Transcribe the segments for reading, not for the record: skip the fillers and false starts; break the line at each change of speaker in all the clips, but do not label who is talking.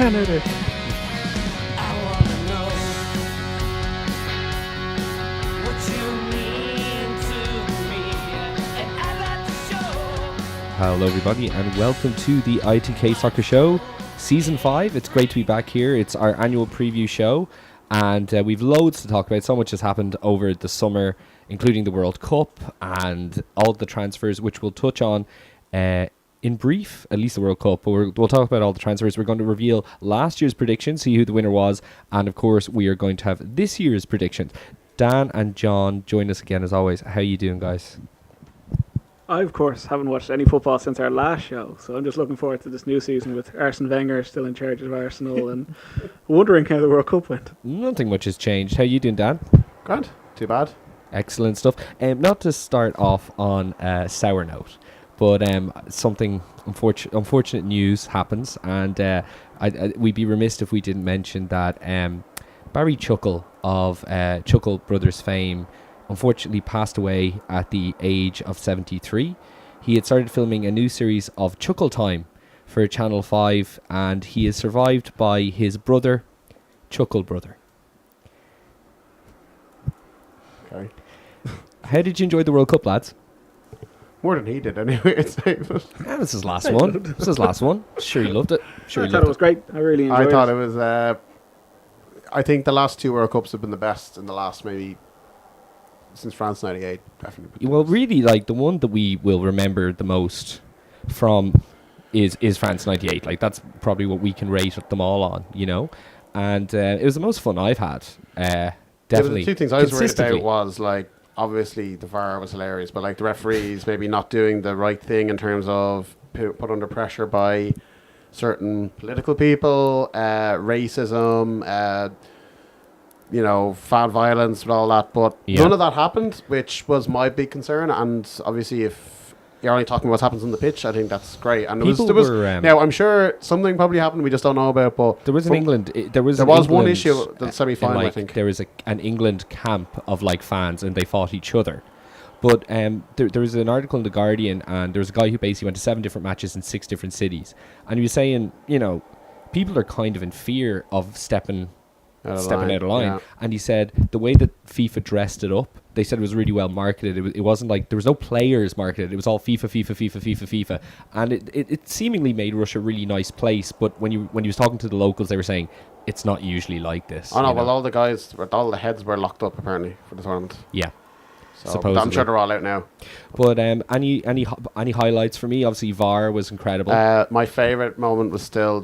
Canada. Hello everybody and welcome to the ITK Soccer Show, Season 5. It's great to be back here. It's our annual preview show and we've loads to talk about. So much has happened over the summer, including the World Cup and all the transfers, which we'll touch on in brief, at least the World Cup. But we'll talk about all the transfers. We're going to reveal last year's predictions, see who the winner was, and of course we are going to have this year's predictions. Dan and John join us again as always. How are you doing, guys?
I, of course, haven't watched any football since our last show, so I'm just looking forward to this new season with Arsene Wenger still in charge of Arsenal and wondering how the World Cup went.
Nothing much has changed. How you doing, Dan?
Grand. Too bad.
Excellent stuff. Not to start off on a sour note, but something unfortunate news happens, and we'd be remiss if we didn't mention that Barry Chuckle of Chuckle Brothers fame unfortunately passed away at the age of 73. He had started filming a new series of Chuckle Time for Channel 5, and he is survived by his brother, Chuckle Brother.
Okay.
How did you enjoy the World Cup, lads?
More than he did anyway, I'd say. But
Yeah, this is his last one. This is his last one. Sure, he loved it. Sure,
I
he
thought
loved
it was great. I really enjoyed
I
it.
thought it was... I think the last two World Cups have been the best in the last maybe... since France 98, definitely.
Well, really, like, the one that we will remember the most from is France 98. Like, that's probably what we can rate them all on, you know? And it was the most fun I've had, definitely.
The two things I was worried
Consistently.
about was, like, obviously the VAR was hilarious, but, like, the referees maybe not doing the right thing in terms of put under pressure by certain political people, racism, fad violence and all that, but none of that happened, which was my big concern. And obviously, if you're only talking about what happens on the pitch, I think that's great. And there was now I'm sure something probably happened we just don't know about. But
there was an England. There was
one issue the semi-final.
Like,
I think
there was an England camp of like fans, and they fought each other. But there was an article in the Guardian, and there was a guy who basically went to 7 different matches in 6 different cities, and he was saying, people are kind of in fear of stepping out of line. Yeah. And he said the way that FIFA dressed it up, they said it was really well marketed. It wasn't like there was no players marketed. It was all FIFA. And it seemingly made Russia a really nice place. But when he was talking to the locals, they were saying it's not usually like this.
Oh no, well all the heads were locked up apparently for the tournament.
Yeah.
So I'm sure they're all out now.
But any highlights for me? Obviously VAR was incredible.
My favourite moment was still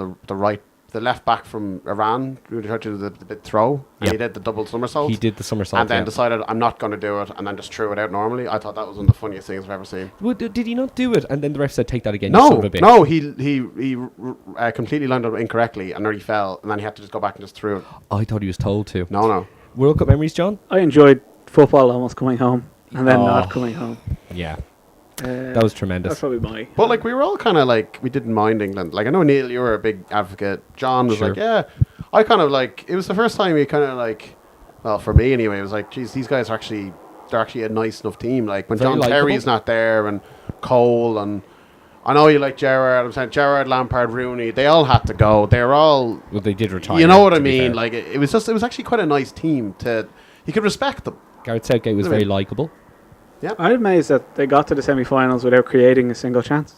the left back from Iran who tried to do the big throw, and he did the double somersault.
He did the somersault,
and then decided I'm not going to do it, and then just threw it out normally. I thought that was one of the funniest things I've ever seen.
Well, did he not do it? And then the ref said, "Take that again."
No,
you son of a bitch.
No, he completely lined up incorrectly, and nearly fell, and then he had to just go back and just threw it.
I thought he was told to.
No.
World Cup memories, John?
I enjoyed football almost coming home and then not coming home.
Yeah. That was tremendous.
That's probably my...
But like we were all kind of like, we didn't mind England. Like I know Neil, you were a big advocate. John was like, yeah. I kind of like, it was the first time we kind of like, well for me anyway, it was like, geez, these guys are actually, they're actually a nice enough team. Like when
Very
John
likeable.
Terry's not there and Cole, and I know you like Gerrard, I'm saying Gerrard, Lampard, Rooney, they all had to go. They're all...
Well, they did retire.
You know what I mean? Like it was actually quite a nice team you could respect them.
Gareth Southgate was very likeable.
Yeah,
I'm amazed that they got to the semi-finals without creating a single chance,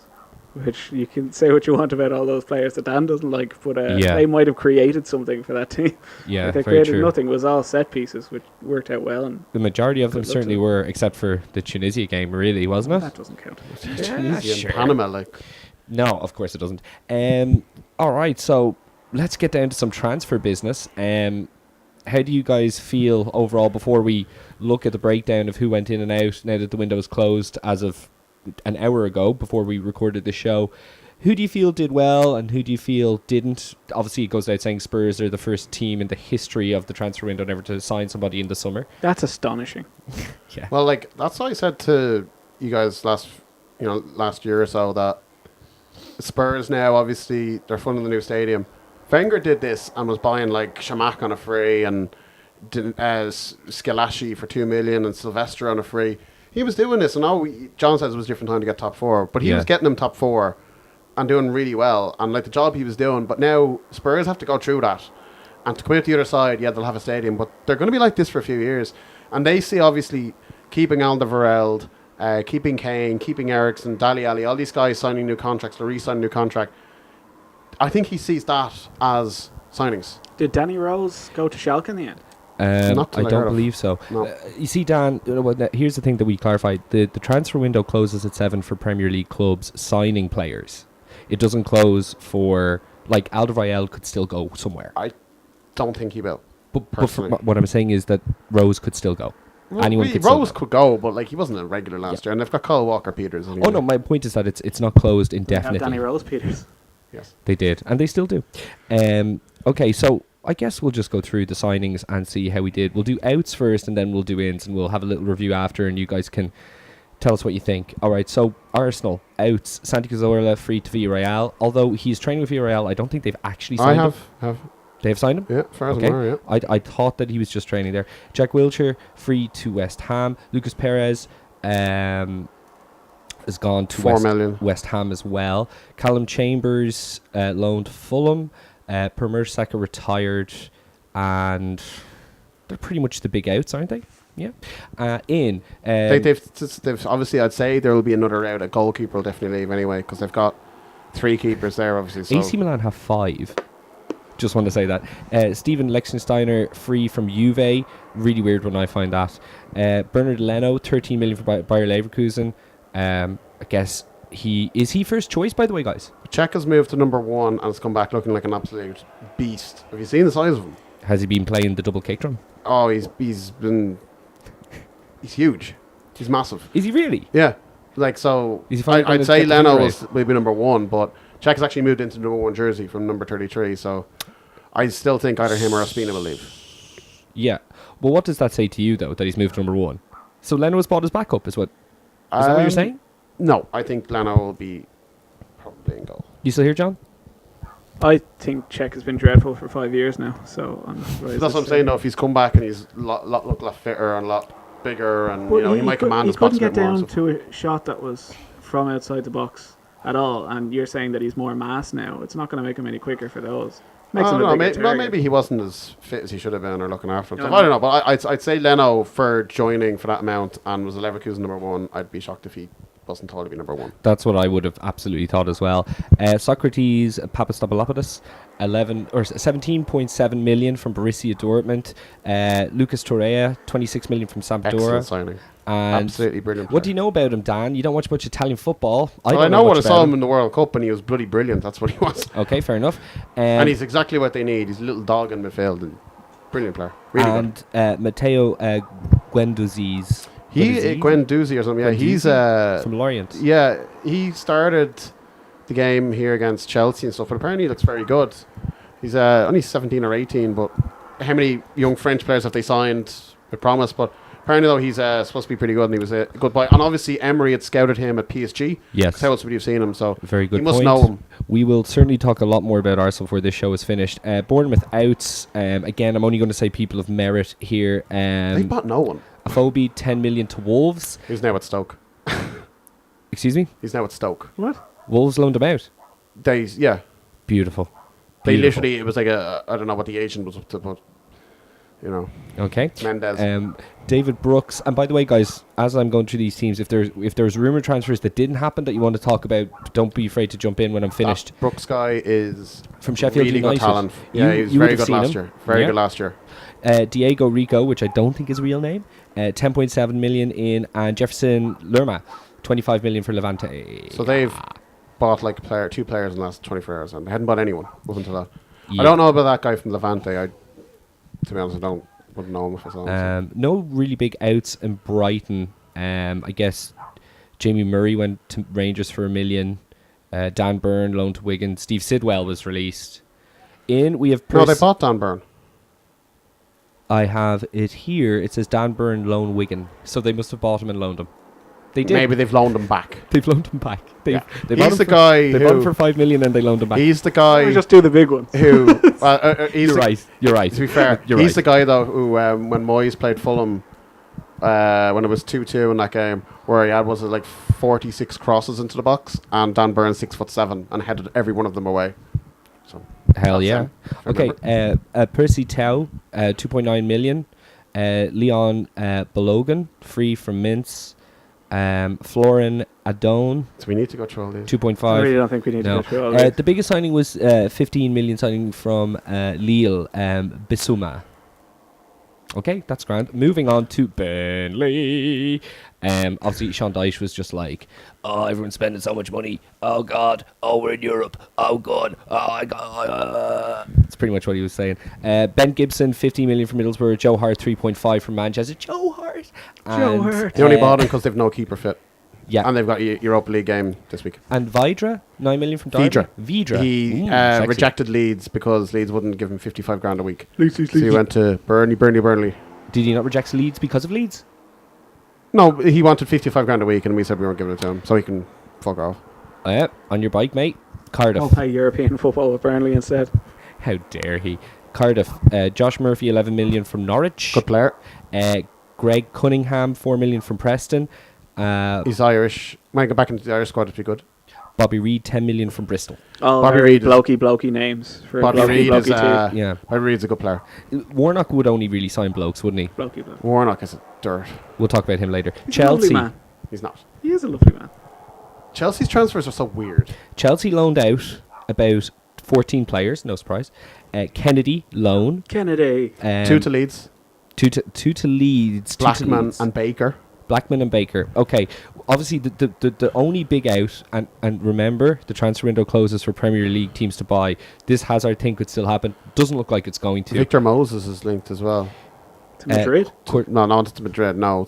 which you can say what you want about all those players that Dan doesn't like, but they might have created something for that team.
Yeah,
like they
very
created
true.
Nothing. It was all set pieces, which worked out well. And
the majority of them certainly were, except for the Tunisia game, really, wasn't it?
That doesn't count.
Tunisia and Panama, like.
No, of course it doesn't. All right, so let's get down to some transfer business. How do you guys feel overall before we look at the breakdown of who went in and out now that the window is closed as of an hour ago before we recorded the show? Who do you feel did well and who do you feel didn't? Obviously, it goes without saying Spurs are the first team in the history of the transfer window never to sign somebody in the summer.
That's astonishing.
Yeah.
Well, like, that's what I said to you guys last year or so, that Spurs now, obviously, they're funding the new stadium. Wenger did this and was buying like Shamak on a free and Skalashi for 2 million and Sylvester on a free. He was doing this, and John says it was a different time to get top 4, but he was getting them top 4 and doing really well, and like the job he was doing. But now Spurs have to go through that, and to come out the other side, yeah, they'll have a stadium, but they're going to be like this for a few years. And they see obviously keeping Alderweireld, keeping Kane, keeping Ericsson, Dali Ali, all these guys signing new contracts, Lloris signing a new contract. I think he sees that as signings.
Did Danny Rose go to Schalke in the end?
Not till
I
I
don't
heard of.
believe so.
No.
You see, Dan, here's the thing that we clarified. The transfer window closes at 7 for Premier League clubs signing players. It doesn't close for, like, Alderweireld could still go somewhere.
I don't think he will.
But
personally.
what I'm saying is that Rose could still go.
Well,
Anyone
really,
could still
Rose
go.
could go, but like he wasn't a regular last year, and they've got Kyle Walker-Peters. Anyway.
Oh, no, my point is that it's not closed
They have
indefinitely.
Danny Rose Peters.
Yes.
They did, and they still do. Okay, so I guess we'll just go through the signings and see how we did. We'll do outs first, and then we'll do ins, and we'll have a little review after, and you guys can tell us what you think. All right, so Arsenal, outs. Santi Cazorla, free to Villarreal. Although he's training with Villarreal, I don't think they've actually signed him.
have.
They have signed him?
Yeah, as far as
Okay.
I'm aware, yeah.
I thought that he was just training there. Jack Wilshere, free to West Ham. Lucas Perez has gone to
4 million.
West Ham as well. Callum Chambers loaned to Fulham. Per Mertesacker retired. And they're pretty much the big outs, aren't they? Yeah.
They've obviously, I'd say there will be another out. A goalkeeper will definitely leave anyway, because they've got 3 keepers there, obviously. So.
AC Milan have 5. Just want to say that. Steven Lichtsteiner, free from Juve. Really weird when I find that. Bernard Leno, 13 million for Bayer Leverkusen. I guess is he first choice, by the way, guys?
Czech has moved to number 1 and has come back looking like an absolute beast. Have you seen the size of him?
Has he been playing the double kick drum?
Oh, he's huge. He's massive.
Is he really?
Yeah. Like, so,
Is he finally
I'd
gonna
say
get the
Leno
foot
will be number 1, but Czech has actually moved into number 1 jersey from number 33, so I still think either him or Ospina will leave.
Yeah. Well, what does that say to you, though, that he's moved to number 1? So Leno has bought his backup, is that what you're saying?
No, I think Leno will be probably in goal.
You still here, John?
I think Czech has been dreadful for 5 years now. So I'm
That's what I'm saying, though. If he's come back and he's look a lot fitter and a lot bigger, and he might command his box
couldn't
a
get
bit more.
down to a shot that was from outside the box at all. And you're saying that he's more mass now. It's not going to make him any quicker for those. Makes him a bigger target.
Maybe he wasn't as fit as he should have been or looking after himself.
No.
I don't know, but I'd say Leno for joining for that amount and was a Leverkusen number 1. I'd be shocked if he wasn't told to be number 1.
That's what I would have absolutely thought as well. Socrates Papastopoulos, 17.7 million from Borussia Dortmund. Lucas Torreira, 26 million from
Excellent
Sampdoria.
signing.
And
Absolutely brilliant.
what do you know about him, Dan? You don't watch much Italian football.
I
don't
know what I
much
saw
about
him in the World Cup, and he was bloody brilliant. That's what he was.
Okay, fair enough.
And he's exactly what they need. He's a little dog in midfield. And brilliant player. Really good.
and Matteo Guendouzi's.
Guendouzi or something. Yeah, he's
from Lorient.
Yeah, he started the game here against Chelsea and stuff, but apparently he looks very good. He's only 17 or 18, but how many young French players have they signed with promise? But apparently, though, he's supposed to be pretty good, and he was a good buy. And obviously, Emery had scouted him at PSG.
Yes.
How else would you have seen him? So
Very good
he must
point.
know him.
We will certainly talk a lot more about Arsenal before this show is finished. Bournemouth outs. Again, I'm only going to say people of merit here.
They bought no one.
Afobe, 10 million to Wolves.
He's now at Stoke.
Excuse me?
He's now at Stoke.
What?
Wolves loaned him out.
Yeah.
Beautiful.
They
Beautiful.
literally, it was like I don't know what the agent was up to, but,
Okay.
Mendes.
David Brooks. And by the way, guys, as I'm going through these teams, if there's rumour transfers that didn't happen that you want to talk about, don't be afraid to jump in when I'm finished.
That Brooks guy is
From Sheffield
really
United.
good talent. Yeah, he was very good last year. Very good last year.
Diego Rico, which I don't think is a real name, 10.7 million in, and Jefferson Lerma, 25 million for Levante.
So they've bought like two players in the last 24 hours, and they hadn't bought anyone up until that.
Yeah.
I don't know about that guy from Levante. To be honest, wouldn't know him if I saw him.
No really big outs in Brighton. I guess Jamie Murray went to Rangers for $1 million. Dan Byrne loaned to Wigan. Steve Sidwell was released. We have
No, they bought Dan Byrne.
I have it here. It says Dan Byrne loan Wigan. So they must have bought him and loaned him. They did.
Maybe they've loaned him back.
They've loaned him back. They bought
He's
him
the guy
They bought him
who.
for $5 million and they loaned him back.
He's the guy
We just do the big ones.
who. He's
You're right. You're right.
To be fair,
You're
he's
right.
the guy though who, when Moyes played Fulham, when it was 2-2 in that game, where he had was it like 46 crosses into the box, and Dan Burns 6'7" and headed every one of them away. So
Hell
that's
yeah.
him, if I
Okay,
remember.
Percy Tau, 2.9 million. Leon Balogan, free from Mints. Florin Adone,
So we need to go through all these.
2.5.
I really don't think we need
No.
to go through all this.
The biggest signing was 15 million signing from Lille, Bissouma. Okay, that's grand. Moving on to Burnley. Obviously, Sean Dyche was just like, oh, everyone's spending so much money. Oh, God. Oh, we're in Europe. Oh, God. Oh, my God. That's pretty much what he was saying. Ben Gibson, 15 million from Middlesbrough. Joe Hart, 3.5 from Manchester. Joe Hart.
Joe Hart.
They only bought him because they've no keeper fit.
Yeah.
And they've got a Europa League game this week.
And Vidra, 9 million from Derby.
Vidra.
Vidra.
He
Sexy.
rejected Leeds because Leeds wouldn't give him 55 grand a week.
Leeds.
So he went to Burnley.
Did he not reject Leeds because of Leeds?
No, he wanted 55 grand a week, and we said we weren't giving it to him, so he can fuck off.
On your bike, mate. Cardiff.
I'll play European football with Burnley instead.
How dare he? Cardiff. Josh Murphy, 11 million from Norwich.
Good player.
Greg Cunningham, 4 million from Preston.
He's Irish. Might go back into the Irish squad if he could.
Bobby Reid, 10 million from Bristol.
All
Bobby
very
Reid is-
blokey names for
Bobby
a
Reid is
team.
Yeah.
Bobby Reid's a good player.
Warnock would only really sign blokes, wouldn't he?
Blokey.
Warnock is a dirt.
We'll talk about him later.
He's a lovely
Chelsea.
man.
He's not.
He is a lovely man.
Chelsea's transfers are so weird.
Chelsea loaned out about 14 players, no surprise. Kennedy, loan.
Kennedy.
Two to Leeds.
Two to Leeds. two to
Blackman
Leeds.
and Baker.
Blackman and Baker. Okay. Obviously, the only big out, and remember, the transfer window closes for Premier League teams to buy. This Hazard thing could still happen. Doesn't look like it's going to.
Victor Moses is linked as well.
To Madrid.
No, not to Madrid. No.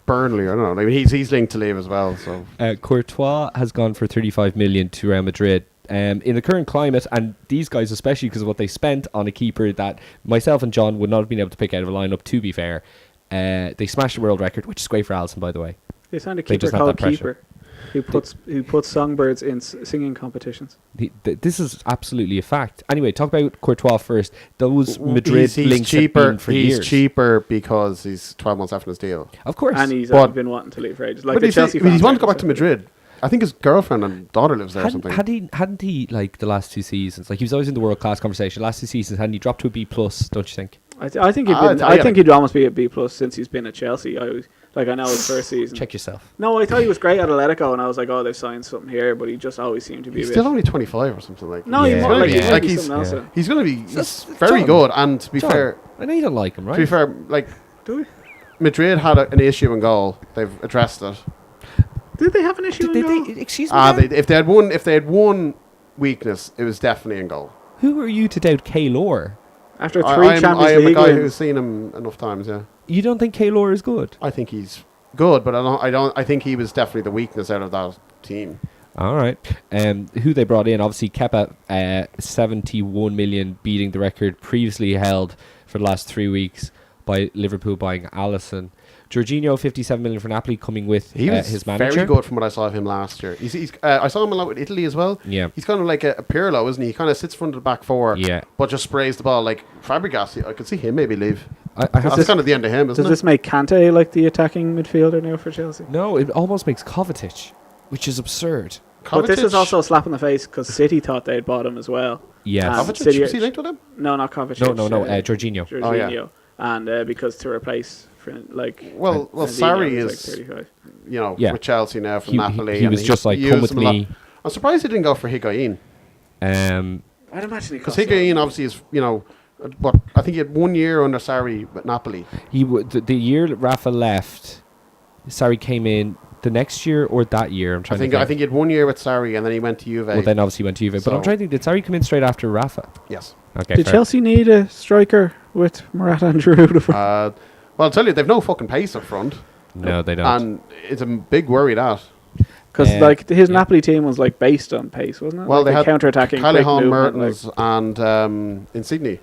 Burnley. I don't know. I mean, he's linked to leave as well. So
Courtois has gone for 35 million to Real Madrid. In the current climate, and these guys especially because of what they spent on a keeper that myself and John would not have been able to pick out of a lineup, to be fair, they smashed the world record, which is great for Alisson, by the way.
They signed a
They
keeper
just have
called
that pressure.
Keeper who puts songbirds in singing competitions.
This is absolutely a fact. Anyway, talk about Courtois first. Those Madrid
he's
links
cheaper.
have been for
He's
years.
cheaper because he's 12 months after his deal.
Of course.
And he's
But-
been wanting to leave for ages. Like
But
the
he's
Chelsea
wanted
fans
to
are
go back to
so-
Madrid. I think his girlfriend and daughter lives there or something.
Hadn't he like the last two seasons? Like he was always in the world class conversation. Last two seasons, hadn't he dropped to a B plus? Don't you think?
I think
I
he'd almost be a B plus since he's been at Chelsea. I know his first season.
Check yourself.
No, I thought he was great at Atletico, and I was like, oh, they've signed something here, but he just always seemed to be.
He's
a bit
still only 25 or something like.
No,
Yeah.
he might, like,
Yeah.
he might be
He's-
something else.
yeah.
He's going to be
That's-
very
John.
good. And to be
John,
fair,
I know you don't like him, right?
to be fair, like
Do we?
Madrid had an issue in goal. They've addressed it.
Did they have an issue?
Did
in goal?
they, excuse me. Dan?
If they had one weakness, it was definitely in goal.
Who are you to doubt Kaylor?
After
I
3
am
Champions
a
League
guy
wins.
who's seen him enough times. Yeah,
You don't think Kaylor is good?
I think he's good, but I think he was definitely the weakness out of that team.
All right. Who they brought in? Obviously, Kepa, 71 million, beating the record previously held for the last 3 weeks by Liverpool buying Alisson. Jorginho, 57 million for Napoli, coming with
He was
his manager.
very good from what I saw of him last year. I saw him a lot with Italy as well.
Yeah.
He's kind of like a Pirlo, isn't he? He kind of sits front of the back four,
Yeah.
but just sprays the ball like Fabregas. I could see him maybe leave.
I have
That's kind of the end of him, isn't
Does
it?
this make Kante like the attacking midfielder now for Chelsea?
No, it almost makes Kovacic, which is absurd.
But this is
Kovacic-
also a slap in the face because City thought they'd bought him as well.
Yes.
Kovacic-
Kovacic,
City-
was he linked with him?
No, not Kovacic.
No, Jorginho.
Jorginho.
Oh, yeah.
And because to replace, like...
Well,
Fernandinho
Sarri
was
is,
like 35.
Yeah.
with Chelsea now from Napoli.
He
and
was just like,
used
come with
him a lot.
me.
I'm surprised he didn't go for Higuain.
I'd imagine he
Because
cost a lot.
Higuain obviously is, but I think he had 1 year under Sarri with Napoli.
The year that Rafa left, Sarri came in the next year or that year. I'm
I
trying
think
to think.
he had 1 year with Sarri and then he went to Juve.
Well, then obviously he went to Juve. But I'm
So-
trying to think, did Sarri come in straight after Rafa?
Yes.
Okay.
Did
fair.
Chelsea need a striker with Morata and Giroud up front?
Well, I'll tell you, they've no fucking pace up front.
No, they don't.
And it's a big worry that.
Because his
yeah.
Napoli team was like based on pace, wasn't it?
Well,
like
they had
counter-attacking, quick
Callahan,
movement,
Mertens, and Insigne.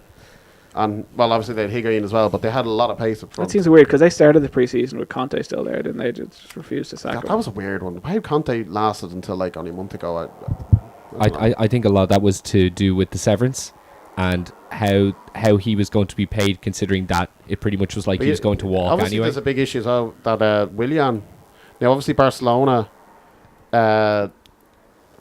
And, well, obviously they had Higuain as well, but they had a lot of pace up front.
That seems weird because they started the pre-season with Conte still there, didn't they? Just refused to sack
that
him.
was a weird one. Why Conte lasted until like only a month ago? I don't know.
I think a lot of that was to do with the severance and how he was going to be paid, considering that it pretty much was like
But
he was going to walk
obviously
anyway.
there's a big issue as well that Willian, Now, obviously, Barcelona.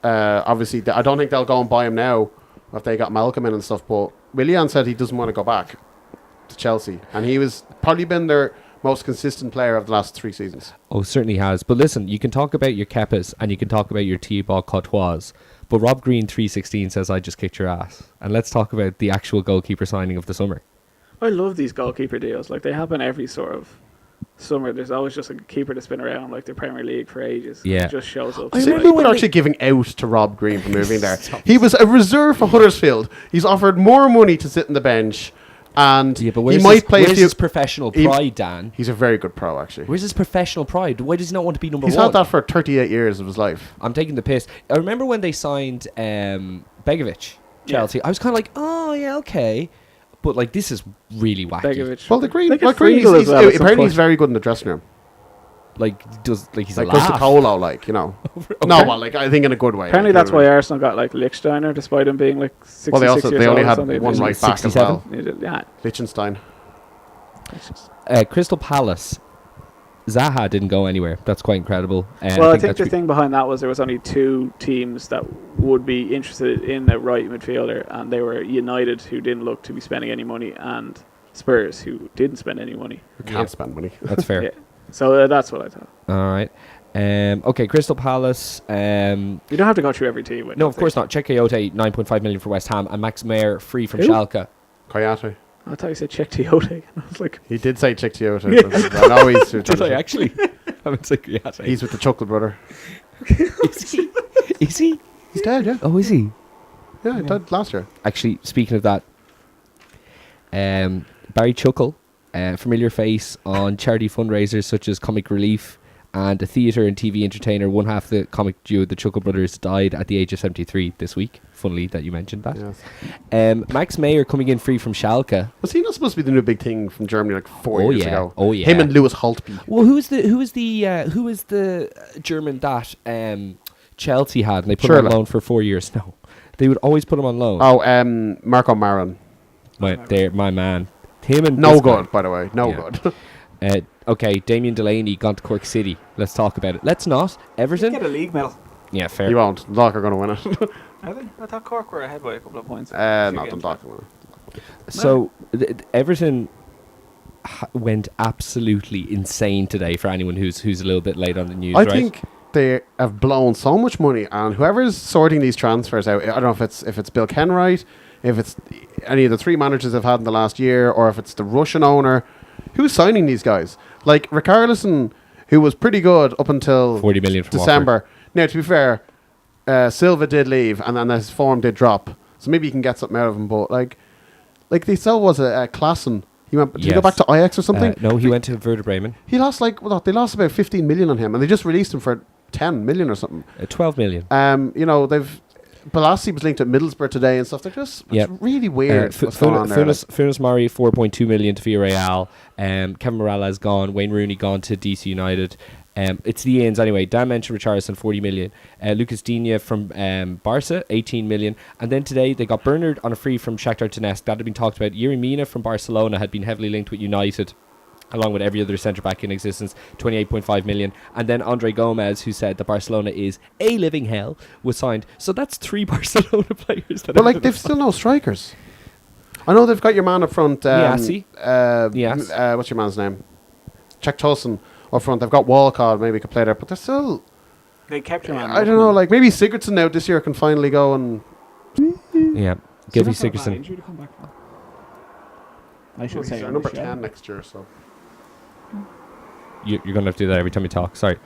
Obviously, I don't think they'll go and buy him now if they got Malcolm in and stuff. But Willian said he doesn't want to go back to Chelsea, and he was probably been their most consistent player of the last 3 seasons.
Oh, certainly has. But listen, you can talk about your Kepas and you can talk about your Thibaut Courtois, but Rob Green 316 says I just kicked your ass. And let's talk about the actual goalkeeper signing of the summer.
I love these goalkeeper deals. Like, they happen every sort of summer. There's always just a keeper that's been around like the Premier League for ages.
Yeah.
It just shows up.
I
See,
remember
people
when
are
they-
actually giving out to Rob Green for moving there. He was a reserve for Huddersfield. He's offered more money to sit on the bench, and
Yeah, but
he
where's
might play a
where's
few.
his professional pride, Dan?
He's a very good pro, actually.
Where's his professional pride? Why does he not want to be number
He's
one?
had that for 38 years of his life.
I'm taking the piss. I remember when they signed Begovic, Chelsea. I was kind of like, oh, yeah, okay. But, like, this is really wacky.
Begovic.
Well, the Green,
They get
like Green,
Friedel as well at some
apparently he's
point.
very good in the dressing room.
He's
Like
a
goes to
laugh.
Colo, like, you know. No, well, like, I think in a good way.
Apparently
like,
that's
you know
why Arsenal got like Lichtsteiner, despite him being like 66
Well,
years
they only
old or
had
something.
one
Isn't
right
he?
back as
67?
well.
He did- Yeah.
Liechtenstein.
It's just-
Crystal Palace. Zaha didn't go anywhere. That's quite incredible.
Well, I think
that's
the thing behind that was there was only 2 teams that would be interested in a right midfielder, and they were United, who didn't look to be spending any money, and Spurs, who didn't spend any money.
You can't spend money.
That's fair.
Yeah. So that's what I thought.
All right. Okay, Crystal Palace.
You don't have to go through every team.
No, of course not. Czech Coyote, 9.5 million for West Ham, and Max Meyer free from
Who?
Schalke.
Coyote.
I thought you said Czech Tiote. I was like,
He did say Chick Toyota. I know he's
Did I actually? I would say Coyote.
He's with the Chuckle Brother.
Is he? Is he?
He's dead, yeah.
Oh, is he?
Yeah, he died last year.
Actually, speaking of that, Barry Chuckle, familiar face on charity fundraisers such as Comic Relief and a theatre and TV entertainer. One half the comic duo, the Chuckle Brothers, died at the age of 73 this week. Funnily that you mentioned that.
Yes.
Max Meyer coming in free from Schalke.
Was he not supposed to be the new big thing from Germany like 4
Oh,
years
yeah.
ago?
Oh, yeah.
Him and Lewis Holtby.
Well, who is the German that Chelsea had, and they put him
Schürrle.
on loan for 4 years? No, they would always put him on loan.
Oh, Marco Maron.
My man. Him and
No
this guy.
good, by the way. No
Yeah.
good.
Okay, Damien Delaney gone to Cork City. Let's talk about it. Let's not. Everton.
a league medal.
Yeah, fair.
He won't. Dundalk are going to win it.
I thought Cork were ahead by a couple of points.
No, Dundalk will win it.
So Everton went absolutely insane today. For anyone who's a little bit late on the news,
I
right?
think they have blown so much money, and whoever's sorting these transfers out, I don't know if it's Bill Kenwright, if it's any of the 3 managers they've had in the last year, or if it's the Russian owner, who's signing these guys? Like Richarlison, who was pretty good up until
40 million from
December. Now, to be fair, Silva did leave, and then his form did drop, so maybe you can get something out of him. But like they still was a Klassen. He went. Did he go
Yes.
back to Ajax or something?
No, he went to Werder Bremen.
He lost they lost about 15 million on him, and they just released him for 10 million or something.
12 million.
Balassi was linked at Middlesbrough today and stuff. They're just it's really weird what's going on there.
Funes Mari, 4.2 million to Villarreal. Kevin Morales gone. Wayne Rooney gone to DC United. It's the Ians anyway. Dan mentioned Richarlison, 40 million. Lucas Digne from Barca, 18 million. And then today they got Bernard on a free from Shakhtar Donetsk. That had been talked about. Yuri Mina from Barcelona had been heavily linked with United, along with every other centre-back in existence, 28.5 million. And then Andre Gomez, who said that Barcelona is a living hell, was signed. So that's 3 Barcelona players.
But like they've still no strikers. I know they've got your man up front.
Niasse. Yes.
What's your man's name? Czech Tosin up front. They've got Walcott. Maybe could play there, but they're still.
They kept him on.
I don't know. Like maybe Sigurdsson now this year can finally go and.
Yeah, Gylfi Sigurdsson.
I should say
number 10 next year. So.
You're going to have to do that every time you talk. Sorry.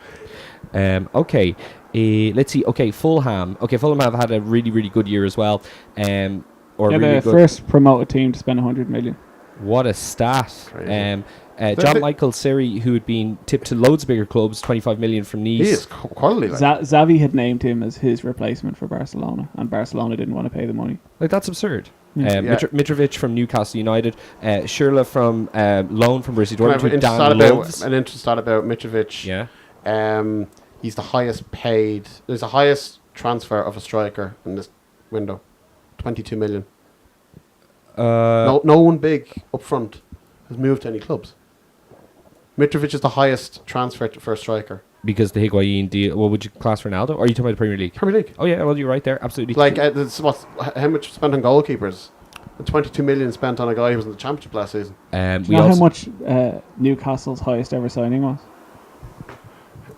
Okay. Let's see. Okay, Fulham. Okay, Fulham have had a really, really good year as well.
They're
Really
the
good.
first promoted team to spend 100 million.
What a stat.
Crazy.
John Michael Siri, who had been tipped to loads of bigger clubs, 25 million from Nice.
He is quality. Like.
Xavi had named him as his replacement for Barcelona, and Barcelona didn't want to pay the money.
Like, that's absurd.
Yeah.
Mitrovic from Newcastle United. Schürrle from loan from Borussia
Can I have
Dortmund, who
an
Dan loves.
an interesting stat about Mitrovic.
Yeah.
He's the highest paid. There's the highest transfer of a striker in this window, 22 million. No one big up front has moved to any clubs. Mitrovic is the highest transfer for a striker.
Because the Higuain deal. What would you class Ronaldo? Or are you talking about the Premier League?
Premier League.
Oh yeah, well you're right there. Absolutely.
Like, how much spent on goalkeepers? And 22 million spent on a guy who was in the Championship last season.
Do you know how much Newcastle's highest ever signing was?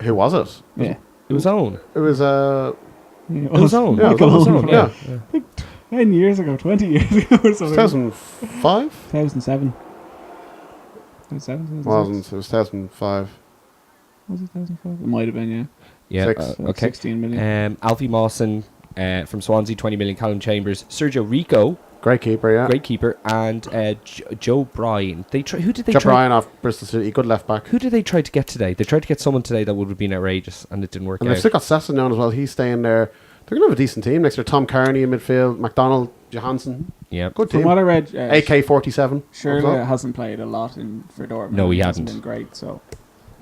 Who was it?
Yeah.
It was Owen.
It was
It was Owen.
Yeah,
Michael
it was
Owen.
Owen, yeah.
Like 10 years ago, 20 years ago or something.
2005?
2007. 2007?
Wasn't. It was 2005.
Was it 2005? It might have been, yeah.
Yeah.
Six.
Like
Okay.
16 million.
Alfie Mawson from Swansea, 20 million. Callum Chambers, Sergio Rico,
Great keeper, yeah.
great keeper, and Joe Bryan. Who did they
Joe
try?
Bryan off Bristol City, good left back.
Who did they try to get today? They tried to get someone today that would have been outrageous, and it didn't work
And
out.
they've still got Sesson down as well. He's staying there. They're going to have a decent team next year. Tom Kearney in midfield, McDonald, Johansson.
Yeah.
Good
From
team.
what I read,
AK-47.
Shirley hasn't played a lot for Dortmund.
No, he
hasn't
hasn't.
been great, so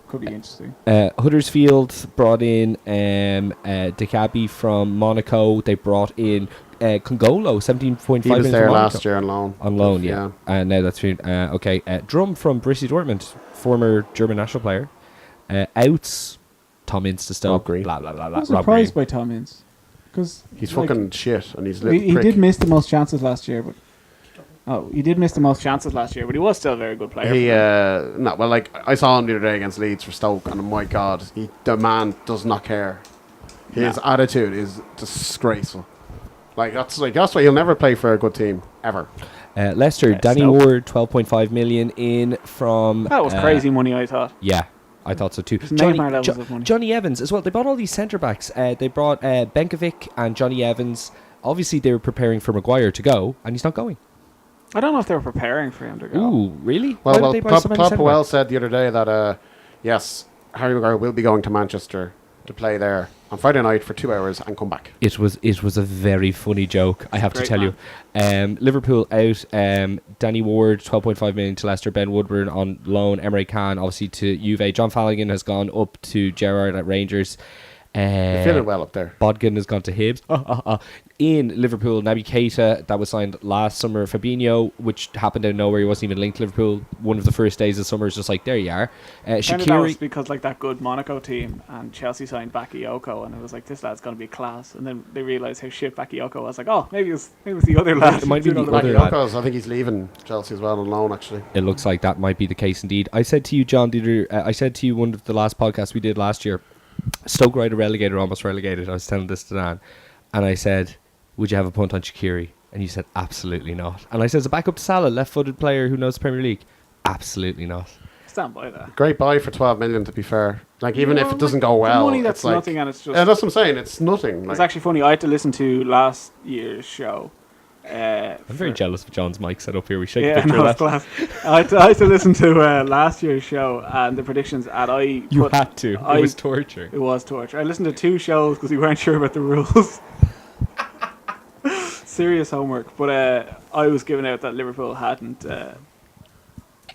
could be interesting.
Huddersfield brought in Dick Abbey from Monaco. They brought in Congolo, 17.5
He was
million
there
from
last
Monaco.
year on loan.
On loan, yeah. And now that's been okay. Drum from Borussia Dortmund, former German national player. Outs, Tom Ince to Stoke.
Rob Green.
Blah blah blah
I
blah.
was
Rob
surprised
Green.
by Tom Ince. Because
He's fucking shit, and he's a little
he
prick.
did miss the most chances last year, but he did miss the most chances last year, but he was still a very good player.
He no, well, like I saw him the other day against Leeds for Stoke, and oh my god, the man does not care. His attitude is disgraceful. That's why he'll never play for a good team ever.
Leicester, Danny
Stoke.
Ward, 12.5 million in from.
That was crazy money, I thought.
Yeah, I thought so too.
Nightmare levels of money.
Johnny Evans as well. They brought all these centre backs. They brought Benkovic and Johnny Evans. Obviously, they were preparing for Maguire to go, and he's not going.
I don't know if they were preparing for him to go.
Ooh, really? Why
Well,
did they buy so many
Claude
centre
Powell
backs?
said the other day that yes, Harry Maguire will be going to Manchester to play there on Friday night for 2 hours and come back.
It was a very funny joke, I have to
Great
tell you. Liverpool out. Danny Ward, 12.5 million to Leicester. Ben Woodburn on loan. Emre Can obviously to Juve. John Flanagan has gone up to Gerrard at Rangers.
They're feeling well up there.
Bodkin has gone to Hibs. In Liverpool, Naby Keita, that was signed last summer. Fabinho, which happened out of nowhere, he wasn't even linked to Liverpool. One of the first days of summer is just like, there you are.
Kind of that was
Shaqiri,
because like that good Monaco team and Chelsea signed Bakayoko and it was like this lad's going to be class, and then they realised how shit Bakayoko was. Like, oh, maybe it was the other lad.
It might be the
Other
other
lad.
lad.
I think he's leaving Chelsea as well on loan. Actually,
it looks like that might be the case indeed. I said to you, John, I said to you one of the last podcasts we did last year, Stoke are either relegated or almost relegated. I was telling this to Dan, and I said, would you have a punt on Shaqiri? And you said, absolutely not. And I said, as a backup to Salah, left-footed player who knows the Premier League, absolutely not.
Stand by that.
great buy for 12 million. To be fair, like even if it doesn't go well,
money that's
it's like,
nothing, and it's just.
that's what I'm saying. It's nothing. Like,
It's actually funny. I had to listen to last year's show.
I'm very jealous of John's mic set up here. We should
Yeah,
take a picture
no,
of
it's
that.
class. I had to listen to last year's show and the predictions, and
You had to.
I-
It was torture.
It was torture. I listened to 2 shows because we weren't sure about the rules. Serious homework. But I was giving out that Liverpool hadn't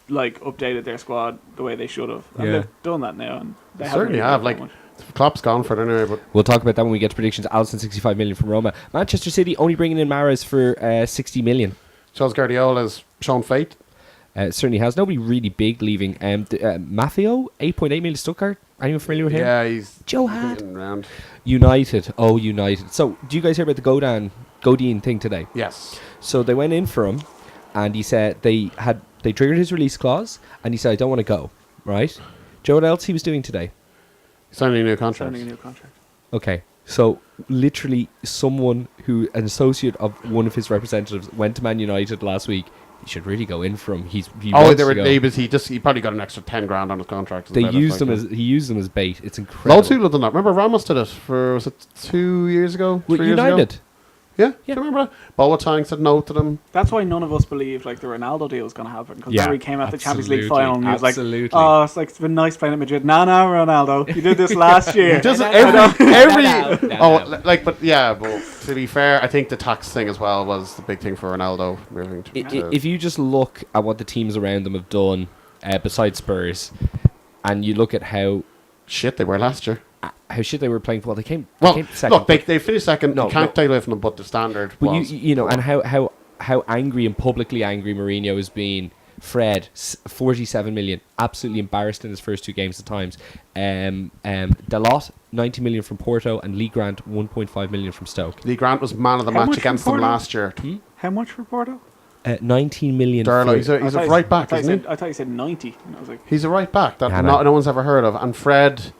updated their squad the way they should have. And
Yeah.
they've done that now. And they
They
haven't
certainly
really
have.
done
Like
that much.
Klopp's gone for it anyway. But
We'll talk about that when we get to predictions. Alisson, 65 million from Roma. Manchester City only bringing in Mahrez for 60 million.
Charles Guardiola's shown fate.
Certainly has. Nobody really big leaving. Maffeo, 8.8 million to Stuttgart. Anyone familiar with him?
Yeah, he's
Joe Hart.
beaten around.
United. Oh, United. So, do you guys hear about the Godin thing today?
Yes.
So they went in for him, and he said they triggered his release clause, and he said, I don't want to go. Right? Do you know what else he was doing today?
Signing a new contract.
Signing a new contract.
Okay, so literally an associate of one of his representatives went to Man United last week. He should really go in for him. He wants to go.
He probably got an extra 10 grand on his contract.
He used them as bait. It's incredible.
Loads of people have done that. Remember Ramos did it was it 2 years ago?
With
3 years ago?
United.
Yeah,
Yeah.
do you remember that? Boateng said no to them.
That's why none of us believed like the Ronaldo deal was going to happen, because
Yeah,
he came at the Champions League
absolutely,
final and he was like,
absolutely.
"Oh, it's been nice playing at Madrid." Nah, Ronaldo, you did this last year.
He does it but to be fair, I think the tax thing as well was the big thing for Ronaldo moving to.
If you just look at what the teams around them have done, besides Spurs, and you look at how
shit they were last year.
shit they were playing for, they came
Well,
second.
look, they finished second.
No,
You can't
no.
take away from them, but the standard
But
was.
you know, and how angry and publicly angry Mourinho has been Fred, 47 million. Absolutely embarrassed in his first 2 games at times. Dalot, 90 million from Porto, and Lee Grant, 1.5 million from Stoke.
Lee Grant was man of the
How
match
much
against
from
them
Porto?
last year.
How much for Porto?
19 million.
Durlow, he's
I
a
thought
right back, isn't he?
I thought you said 90. And I was like,
He's a right back that
Yeah,
no one's ever heard of. And Fred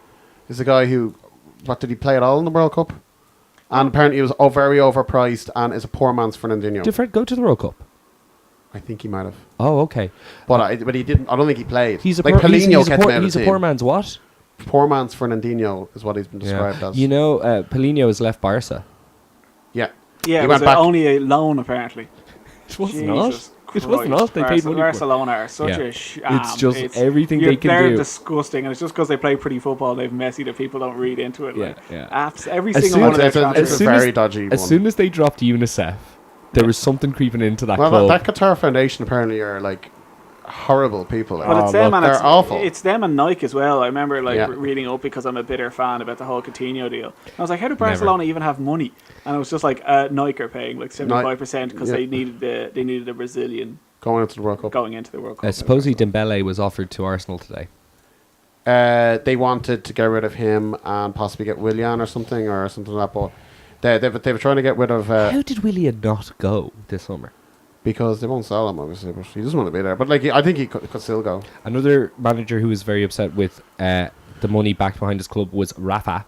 is a guy who, what did he play at all in the World Cup? And apparently he was very overpriced and is a poor man's Fernandinho.
Did Fred go to the World Cup?
I think he might have.
Oh, okay.
But he didn't. I don't think he played.
He's a
like
poor,
Paulinho
he's a
gets
poor,
him out of
he's
the
a
team.
poor man's what?
Poor man's Fernandinho is what he's been described as.
You know, Paulinho has left Barca.
Yeah.
yeah,
He
it
went
was
back.
only a loan apparently.
It was
Jesus
not. It was
Christ.
not. They paid money for it.
Barcelona are such
Yeah.
a sham.
It's just everything they can
they're
do.
disgusting, and it's just because they play pretty football. They've Messi that people don't read into it.
Yeah,
Like,
yeah.
every
As
single
soon
one of their
It's a
transfers.
soon
very
as-
dodgy
As
one.
soon as they dropped UNICEF, there was something creeping into that
Well,
club.
that Qatar Foundation apparently are like horrible people.
But it's them, and
they're
it's
awful.
It's them and Nike as well. I remember
Yeah.
reading up because I'm a bitter fan about the whole Coutinho deal. And I was like, how do Barcelona even have money? And it was just like Nike are paying like 75% because
Yeah.
they needed a Brazilian
Going into the World Cup.
going into the World Cup.
Supposedly Dembele was offered to Arsenal today.
They wanted to get rid of him and possibly get Willian or something like that. But they were trying to get rid of
How did Willian not go this summer?
because they won't sell him obviously. But he doesn't want to be there. But like I think he could still go.
Another manager who was very upset with the money back behind his club was Rafa.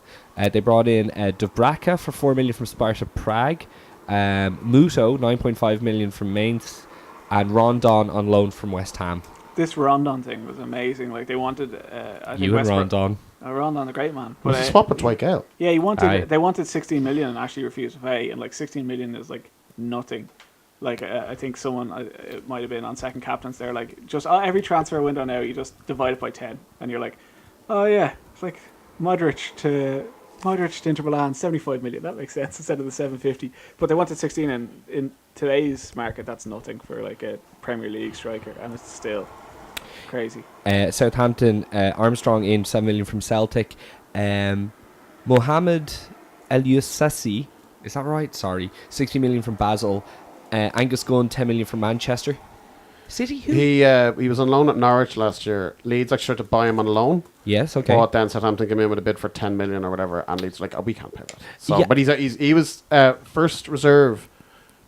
They brought in Dubravka for 4 million from Sparta Prague, Muto 9.5 million from Mainz, and Rondon on loan from West Ham.
This Rondon thing was amazing. Like they wanted, I think
You and
West Brom-
Rondon.
Rondon, a great man.
It was
But,
a swap with Dwight Gale.
yeah,
Aye.
they wanted 16 million and actually refused to pay. And like 16 million is like nothing. Like I think someone it might have been on second captains there. Like just every transfer window now, you just divide it by 10, and you're like, oh yeah, it's like Modric to Inter Milan, 75 million. That makes sense instead of the 750. But they wanted 16, and in today's market, that's nothing for like a Premier League striker, and it's still crazy.
Southampton, Armstrong in 7 million from Celtic. Mohamed El Youssassi, is that right? Sorry. 60 million from Basel. Angus Gunn, 10 million from Manchester City. Who?
He was on loan at Norwich last year. Leeds actually tried to buy him on loan.
Yes, okay.
But then Southampton came in with a bid for 10 million or whatever, and Leeds were like, oh, we can't pay that. So,
Yeah.
but he was first reserve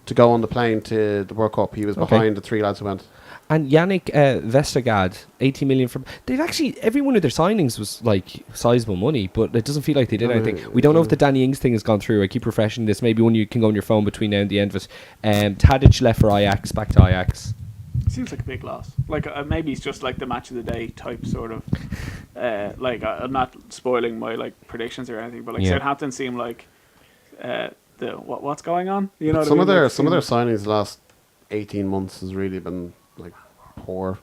to go on the plane to the World Cup. He was
Okay.
behind the 3 lads who went.
And Yannick Vestergaard, 80 million from... They've actually... Every one of their signings was, like, sizable money, but it doesn't feel like they did anything. We don't know if the Danny Ings thing has gone through. I keep refreshing this. Maybe one you can go on your phone between now and the end of it. Tadic left for Ajax, back to Ajax.
Seems like a big loss. Like maybe it's just like the match of the day type sort of. Like I'm not spoiling my like predictions or anything, but like
Yeah.
Southampton seem like what's going on. You know, what I
Some
mean?
of their
Like,
some of their signings the last 18 months has really been like poor.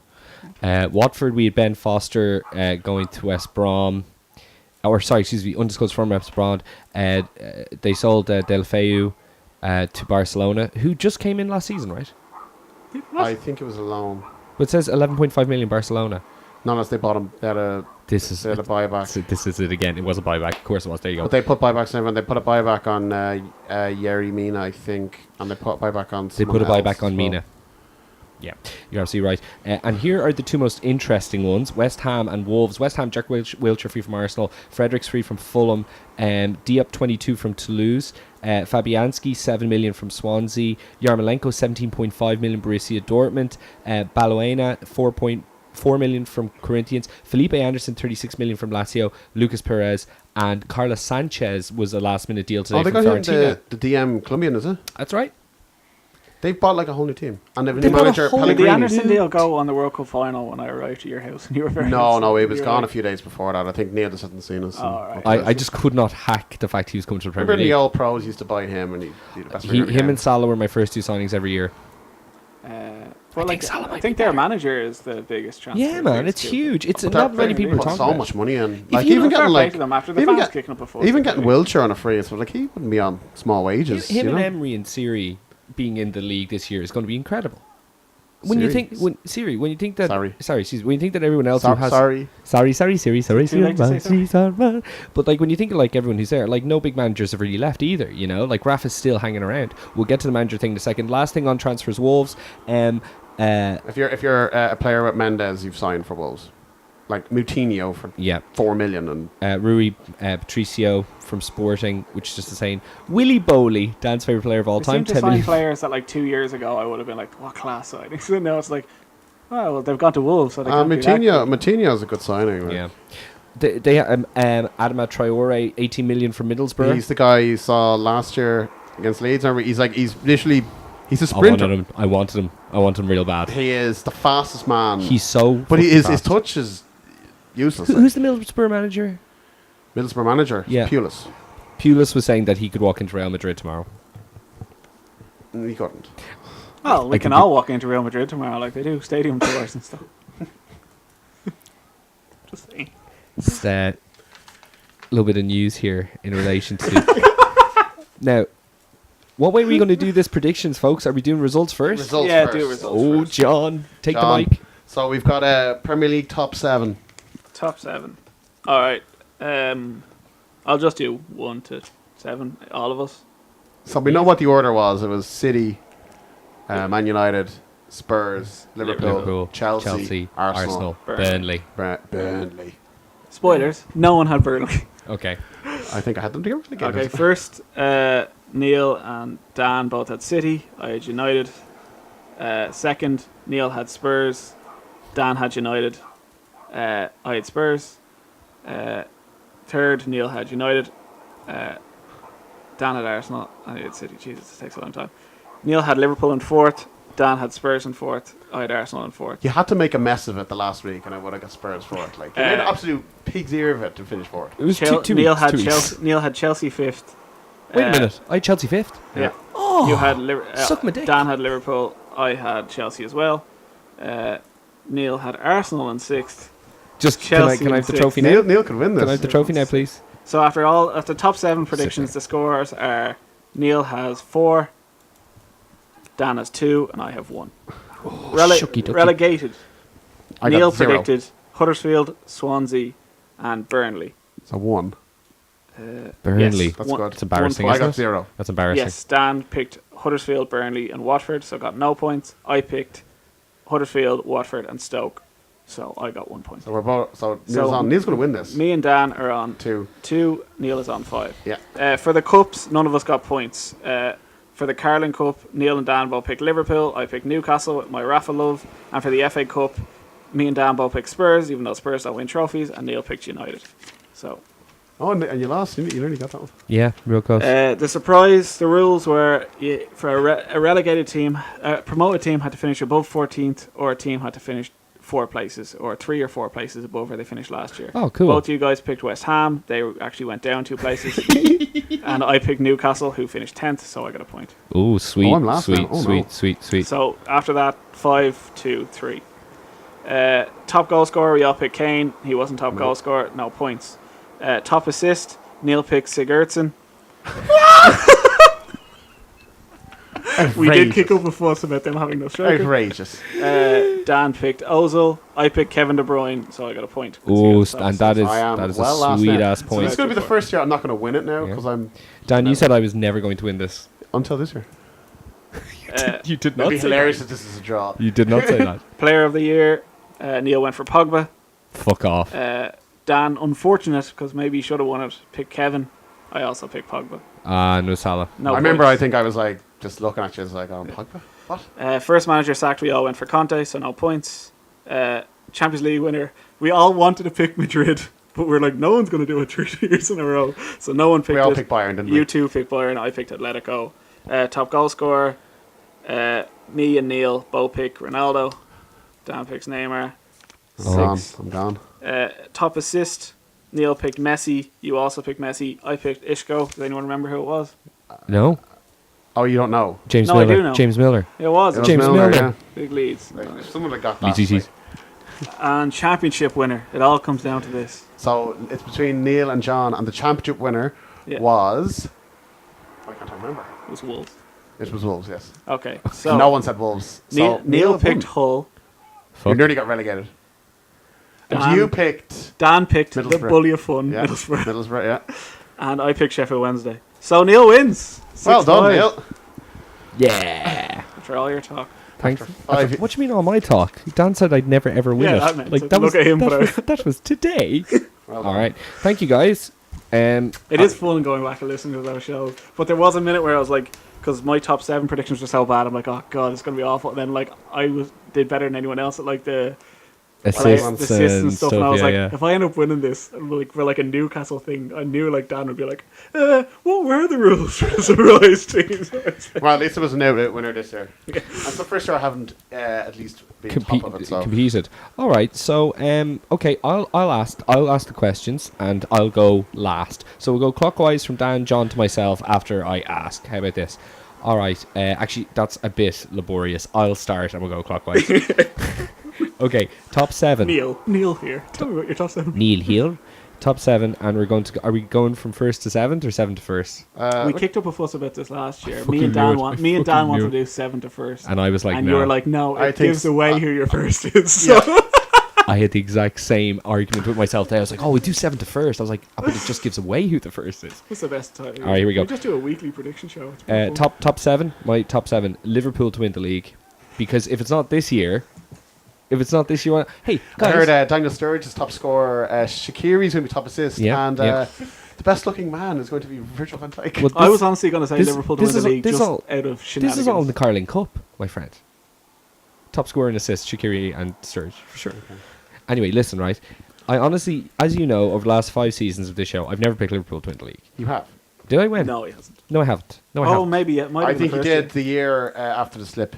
Watford, we had Ben Foster going to West Brom. Undisclosed from West Brom. They sold Del Feu to Barcelona, who just came in last season, right?
I think it was a loan.
But it says 11.5 million Barcelona.
No, unless they bought him. They had a buyback.
This is it again. It was a buyback. Of course it was. There you go.
But they put buybacks in, and they put a buyback on Yerry Mina, I think, and they put a buyback on.
They put a
someone
buyback
else
on
as well.
Mina. Yeah, you're absolutely right. And here are the two most interesting ones: West Ham and Wolves. West Ham, Jack Wilshere free from Arsenal, Fredericks free from Fulham, Diop 22 from Toulouse, Fabianski 7 million from Swansea, Yarmolenko 17.5 million Borussia Dortmund, Balbuena 4.4 million from Corinthians, Felipe Anderson 36 million from Lazio, Lucas Perez, and Carlos Sanchez was a last minute deal today
Oh, they
from
got him
Fiorentina.
the DM Colombian, is it?
That's right.
They've bought like a whole new team, and they've a
They
new
bought a
manager.
whole-
Did the
Pellegrini.
Anderson deal go on the World Cup final when I arrived at your house and you were very
No, it was
you were
gone a
like-
few days before that. I think Neil just hadn't seen us.
Oh, right.
I just could not hack the fact he was coming to the Premier
Remember the
League.
old pros used to buy him, and he'd be the best player ever
Him
came.
and Salah were my first two signings every year.
But like,
Salah might
I think
be
their
better.
manager is the biggest transfer.
Yeah, man,
biggest
it's
deal.
huge. It's
But
not
they're-
many people are
put
talking
so
about.
much money in.
If
Like
you
even
Fair
getting
play
like
to them after the
even
fans
get-
kicking up a fuss.
even getting Wiltshire on a free, it's like he wouldn't be on small wages.
Him
you know?
and Emery and Siri being in the league this year is going to be incredible. When you think when you think that when you think that everyone else who has
sorry.
Too late to say
sorry. But like when you think of like everyone who's there, like no big managers have really left either, you know? Like Rafa's still hanging around. We'll get to the manager thing in a second. Last thing on transfers, Wolves.
If you're a player with Mendes, you've signed for Wolves. Like Moutinho for
Yeah.
4 million and
Rui Patricio from Sporting, which is just the same. Willie Bowley, Dan's favourite player of all
They
time,
seem to
10
sign
million.
players that like 2 years ago I would have been like, what class signings? So now it's like, oh well, they've gone to Wolves, so they can't be that good.
Moutinho's a good signing. Like.
Yeah. They Adama Traore, 18 million from Middlesbrough.
He's the guy you saw last year against Leeds. Remember? He's literally he's a
I
sprinter.
wanted him real bad.
He is the fastest man.
He's so.
but he
fucking
is his
fast.
touch is useless.
Who's the Middlesbrough manager?
Middlesbrough manager?
Yeah.
Pulis.
Pulis was saying that he could walk into Real Madrid tomorrow.
He couldn't.
Well, we
I
can
could
all walk into Real Madrid tomorrow like they do, stadium tours and stuff. Just saying.
Just a little bit of news here in relation to. Now, what way are we going to do this predictions, folks? Are we doing results first?
Results
Yeah,
first.
do results.
Oh,
first.
John, take
John.
the mic.
So we've got a Premier League top 7.
Top 7. All right. I'll just do 1 to 7, all of us.
So we know what the order was. It was City, Man United, Spurs, Liverpool, Chelsea, Arsenal,
Burnley.
Burnley.
Spoilers. No one had Burnley.
Okay.
I think I had them together.
Okay, first, Neil and Dan both had City. I had United. Second, Neil had Spurs. Dan had United. I had Spurs. Third, Neil had United. Dan had Arsenal. I had City. Jesus, this takes a long time. Neil had Liverpool in fourth. Dan had Spurs in fourth. I had Arsenal in fourth.
You had to make a mess of it the last week, and I would have got Spurs fourth. Like you made an absolute pig's ear of it to finish fourth.
It was
Neil had Chelsea. Neil had Chelsea fifth.
Wait a minute. I had Chelsea fifth.
Yeah.
Oh,
You had
suck my dick.
Dan had Liverpool. I had Chelsea as well. Neil had Arsenal in sixth.
Just
Chelsea
can I have the
in
trophy
Neil,
now?
Neil could win this.
Can I have the trophy now, please?
So after top 7 predictions, the scores are Neil has 4, Dan has 2, and I have 1.
shucky ducky.
Relegated.
I
Neil
got 0.
predicted Huddersfield, Swansea, and Burnley.
So 1.
Burnley.
Yes,
That's
one-
good.
That's embarrassing.
one
I
isn't
got
it?
0.
That's embarrassing.
Yes, Dan picked Huddersfield, Burnley, and Watford, so got no points. I picked Huddersfield, Watford, and Stoke, so I got 1 point.
So we're both. So Neil's on. Neil's going to win this.
Me and Dan are on
2.
2. Neil is on 5.
Yeah.
For the cups, none of us got points. For the Carling Cup, Neil and Dan both picked Liverpool. I picked Newcastle with my Rafa love. And for the FA Cup, me and Dan both picked Spurs, even though Spurs don't win trophies, and Neil picked United. So
Oh, and you lost. You nearly got that one.
Yeah, real close.
the surprise, the rules were for a relegated team, a promoted team had to finish above 14th, or a team had to finish 4 places, or 3 or 4 places above where they finished last year.
Oh, cool.
Both of you guys picked West Ham. They actually went down 2 places. And I picked Newcastle, who finished 10th, so I got a point.
Oh, sweet,
I'm last
sweet,
now. Oh,
sweet,
no.
sweet, sweet.
So after that, 5, 2, 3. Top goal scorer, we all picked Kane. He wasn't top goal scorer, no points. Top assist, Neil picked Sigurdsson. We did kick up a fuss about them having no striker.
Outrageous.
Dan picked Ozil. I picked Kevin De Bruyne, so I got a point. 'cause he
Oh,
got the top
and that
assist.
is
I am
that is
well
a
last
sweet
now.
ass
So
point.
this is going to be the first year I'm not going to win it now
Yeah.
because I'm
Dan, you said I was never going to win this.
until this year.
You did
It'd
not
be
say
hilarious
that.
if this is a draw.
You did not say that.
Player of the year, Neil went for Pogba.
Fuck off.
Dan, unfortunate, because maybe he should have won it, picked Kevin. I also picked Pogba.
No Salah.
No
I remember.
points.
I think I was like just looking at you, as like, oh, Pogba. What?
First manager sacked, we all went for Conte, so no points. Champions League winner, we all wanted to pick Madrid, but we're like, no one's going to do it 3 years in a row. So no one picked
We all
it.
picked Bayern, didn't
You
we?
two picked Bayern, I picked Atletico. Top goal scorer, me and Neil both picked Ronaldo. Dan picks Neymar.
I'm gone.
Top assist, Neil picked Messi. You also picked Messi. I picked Isco. Does anyone remember who it was?
No.
Oh, you don't know?
James
No, I
Miller.
do know.
James Miller.
It was.
It was
James Milner.
yeah.
Big leads.
Like, someone that got that.
BTTs.
And championship winner. It all comes down to this.
So it's between Neil and John, and the championship winner
Yeah.
was. Why can't I remember?
It was Wolves.
It was Wolves, yes.
Okay, so
No one said Wolves. So
Neil picked
won.
Hull.
You
Fuck.
nearly got relegated. And
Dan-
you picked
Dan picked the
Middlesbrough.
bully of fun,
yeah,
Middlesbrough.
Middlesbrough, yeah.
And I picked Sheffield Wednesday. So Neil wins.
Well done,
6-5.
Neil.
Yeah.
After all your talk.
Thanks.
After 5
What do you mean all my talk? Dan said I'd never ever win
Yeah,
it.
that meant
Like
it.
that
Look
was
at him,
that
but
was, that was today.
Well
All
done.
right. Thank you guys.
It is fun going back and listening to those shows. But there was a minute where I was like, because my top 7 predictions were so bad, I'm like, oh god, it's gonna be awful. And then like did better than anyone else at like the
Assists
and stuff. And I was
yeah,
like,
yeah.
if I end up winning this, like for like a Newcastle thing, I knew like Dan would be like, what were the rules for the surprise teams?
Well, at least it was an outright winner this year. That's the first year I haven't at least been top of it. So.
Competed. All right. So okay, I'll ask the questions and I'll go last. So we'll go clockwise from Dan, John to myself after I ask. How about this? All right. Actually, that's a bit laborious. I'll start and we'll go clockwise. Okay. Top 7.
Neil here. Tell me about your top 7.
Neil here. Top 7, and we're going to. Are we going from first to 7th or 7th to first?
We kicked up a fuss about this last year.
Fucking
Me and Dan
knew it.
wanted
Fucking
to do 7 to first.
And I was like,
and
no.
you were like, no,
I
it
think
gives away who your first is. So.
I had the exact same argument with myself there. I was like, oh, we do 7 to first. I was like, oh, but it just gives away who the first is.
What's the best time?
All right, here we go.
We just do a weekly prediction show. It's pretty fun.
Top 7. My top 7. Liverpool to win the league, because if it's not this year, hey
I
guys,
heard Daniel Sturridge is top scorer. Shaqiri's going to be top assist, and the best looking man is going to be Virgil van Dijk.
Well,
I was honestly going to say Liverpool to win the league just
all,
out of shenanigans.
this is all in the Carling Cup, my friend. Top scorer and assist, Shaqiri and Sturridge for sure. Okay. Anyway, listen, right. I honestly, as you know, over the last 5 seasons of this show, I've never picked Liverpool to win the league.
You have.
Did I win?
No, he hasn't.
No, I haven't. No, I haven't.
Maybe it might.
I
have been
think
the
he
first
did the year after the slip.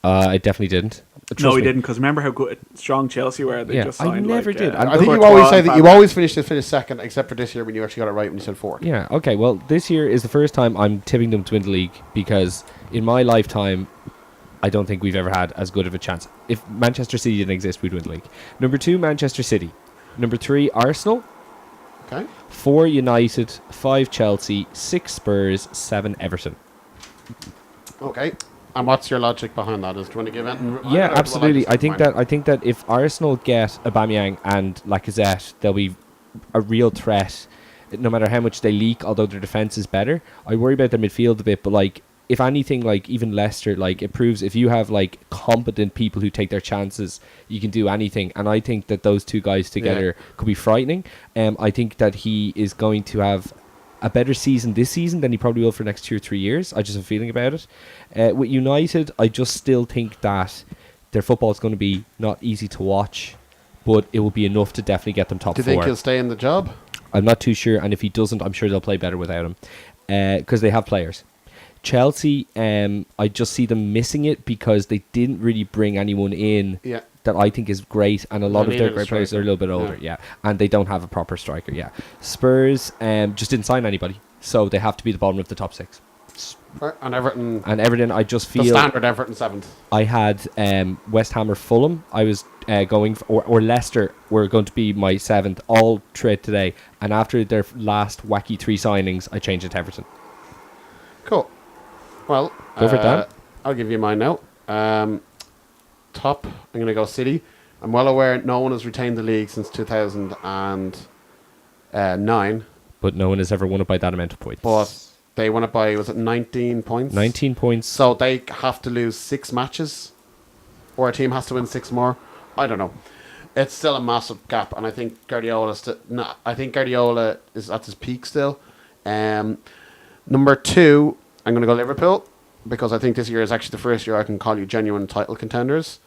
I definitely didn't.
No,
Trust
he
me.
didn't, because remember how good, strong Chelsea were? They just
I
signed
never did.
I think you
Courtois
always say
and
that you
Fabregas.
always finish second, except for this year when you actually got it right when you said 4th.
Yeah, okay. Well, this year is the first time I'm tipping them to win the league, because in my lifetime, I don't think we've ever had as good of a chance. If Manchester City didn't exist, we'd win the league. Number 2, Manchester City. Number 3, Arsenal.
Okay.
4, United. 5, Chelsea. 6, Spurs. 7, Everton.
Okay. And what's your logic behind that? Do you want to give in?
Yeah, absolutely. I think that if Arsenal get Aubameyang and Lacazette, they'll be a real threat. No matter how much they leak, although their defense is better. I worry about their midfield a bit, but like, if anything, like even Leicester, like it proves if you have like competent people who take their chances, you can do anything. And I think that those 2 guys together could be frightening. I think that he is going to have a better season this season than he probably will for the next 2 or 3 years. I just have a feeling about it. With United, I just still think that their football is going to be not easy to watch, but it will be enough to definitely get them top 4.
Do you think he'll stay in the job?
I'm not too sure, and if he doesn't, I'm sure they'll play better without him, because they have players. Chelsea, I just see them missing it because they didn't really bring anyone in that I think is great, and a lot of their great players are a little bit older, and they don't have a proper striker, Spurs just didn't sign anybody, so they have to be the bottom of the top 6.
And Everton,
I just feel...
the standard Everton 7th.
I had West Ham or Fulham. I was going for, or Leicester were going to be my 7th all throughout today, and after their last wacky 3 signings, I changed it to Everton.
Cool. Well,
Go for it, Dan.
I'll give you mine now. Top, I'm going to go City. I'm well aware no one has retained the league since 2009.
But no one has ever won it by that amount of points.
But they won it by, was it 19 points?
19 points.
So they have to lose 6 matches, or a team has to win 6 more. I don't know. It's still a massive gap, and I think Guardiola is at his peak still. Number 2, I'm going to go Liverpool, because I think this year is actually the first year I can call you genuine title contenders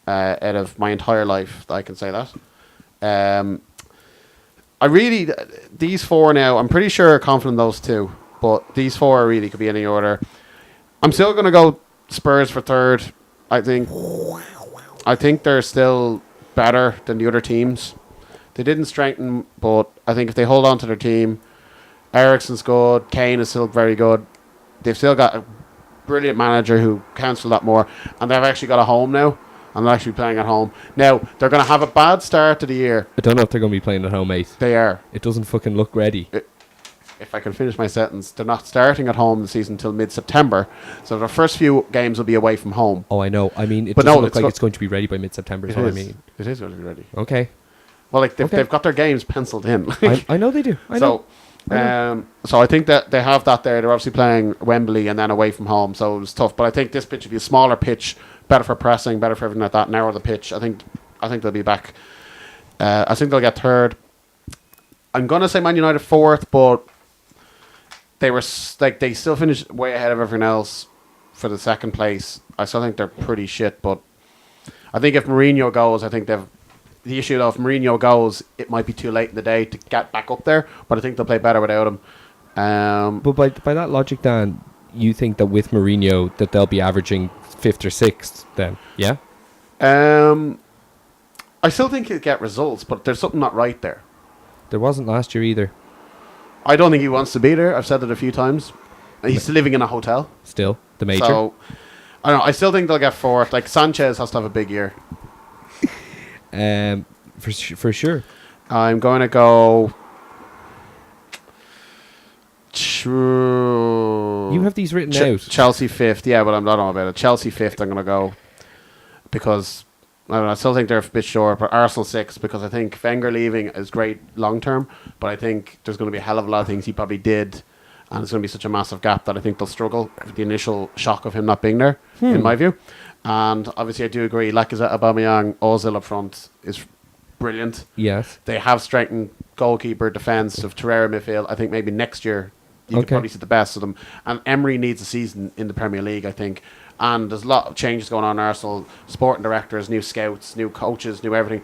out of my entire life. I can say that. These 4 now, I'm pretty sure confident those 2, but these 4 really could be any order. I'm still going to go Spurs for 3rd. I think they're still better than the other teams. They didn't strengthen, but I think if they hold on to their team, Eriksen's good, Kane is still very good. They've still got a brilliant manager who counts a lot more, and they've actually got a home now, and they're actually playing at home. Now, they're going to have a bad start to the year.
I don't know if they're going to be playing at home, mate.
They are.
It doesn't fucking look ready.
If I can finish my sentence, they're not starting at home the season until mid-September, so their first few games will be away from home.
Oh, I know. I mean, it
But
doesn't
no,
look like it's going to be ready by mid-September, is what I mean.
It is going to be ready.
Okay.
Well, like they've got their games penciled in.
I know they do. I know.
So I think that they have that there. They're obviously playing Wembley and then away from home, so it was tough. But I think this pitch would be a smaller pitch better for pressing, better for everything like that. Narrow the pitch. I think they'll be back. I think they'll get third. I'm gonna say Man United fourth, but they still finished way ahead of everyone else for the second place. I still think they're pretty shit, but I think if Mourinho goes, I think they've. The issue though, if Mourinho goes, it might be too late in the day to get back up there. But I think they'll play better without him.
But by that logic, Dan, you think that with Mourinho that they'll be averaging 5th or 6th then? Yeah.
I still think he'll get results, but there's something not right there.
There wasn't last year either.
I don't think he wants to be there. I've said it a few times. He's living in a hotel.
Still, the major.
So, I don't know. I still think they'll get fourth. Like, Sanchez has to have a big year.
For sure.
I'm going to go...
You have these written out.
Chelsea 5th. Yeah, but I'm not on about it. Chelsea 5th I'm going to go. Because... I don't know, I still think they're a bit short, but Arsenal 6th, because I think Wenger leaving is great long term, but I think there's going to be a hell of a lot of things he probably did, and it's going to be such a massive gap that I think they'll struggle with the initial shock of him not being there, in my view. And obviously I do agree, Lacazette, Aubameyang, Ozil up front is brilliant.
Yes.
They have strengthened goalkeeper, defence, of Torreira midfield. I think maybe next year you could probably see the best of them. And Emery needs a season in the Premier League, I think. And there's a lot of changes going on in Arsenal. Sporting directors, new scouts, new coaches, new everything.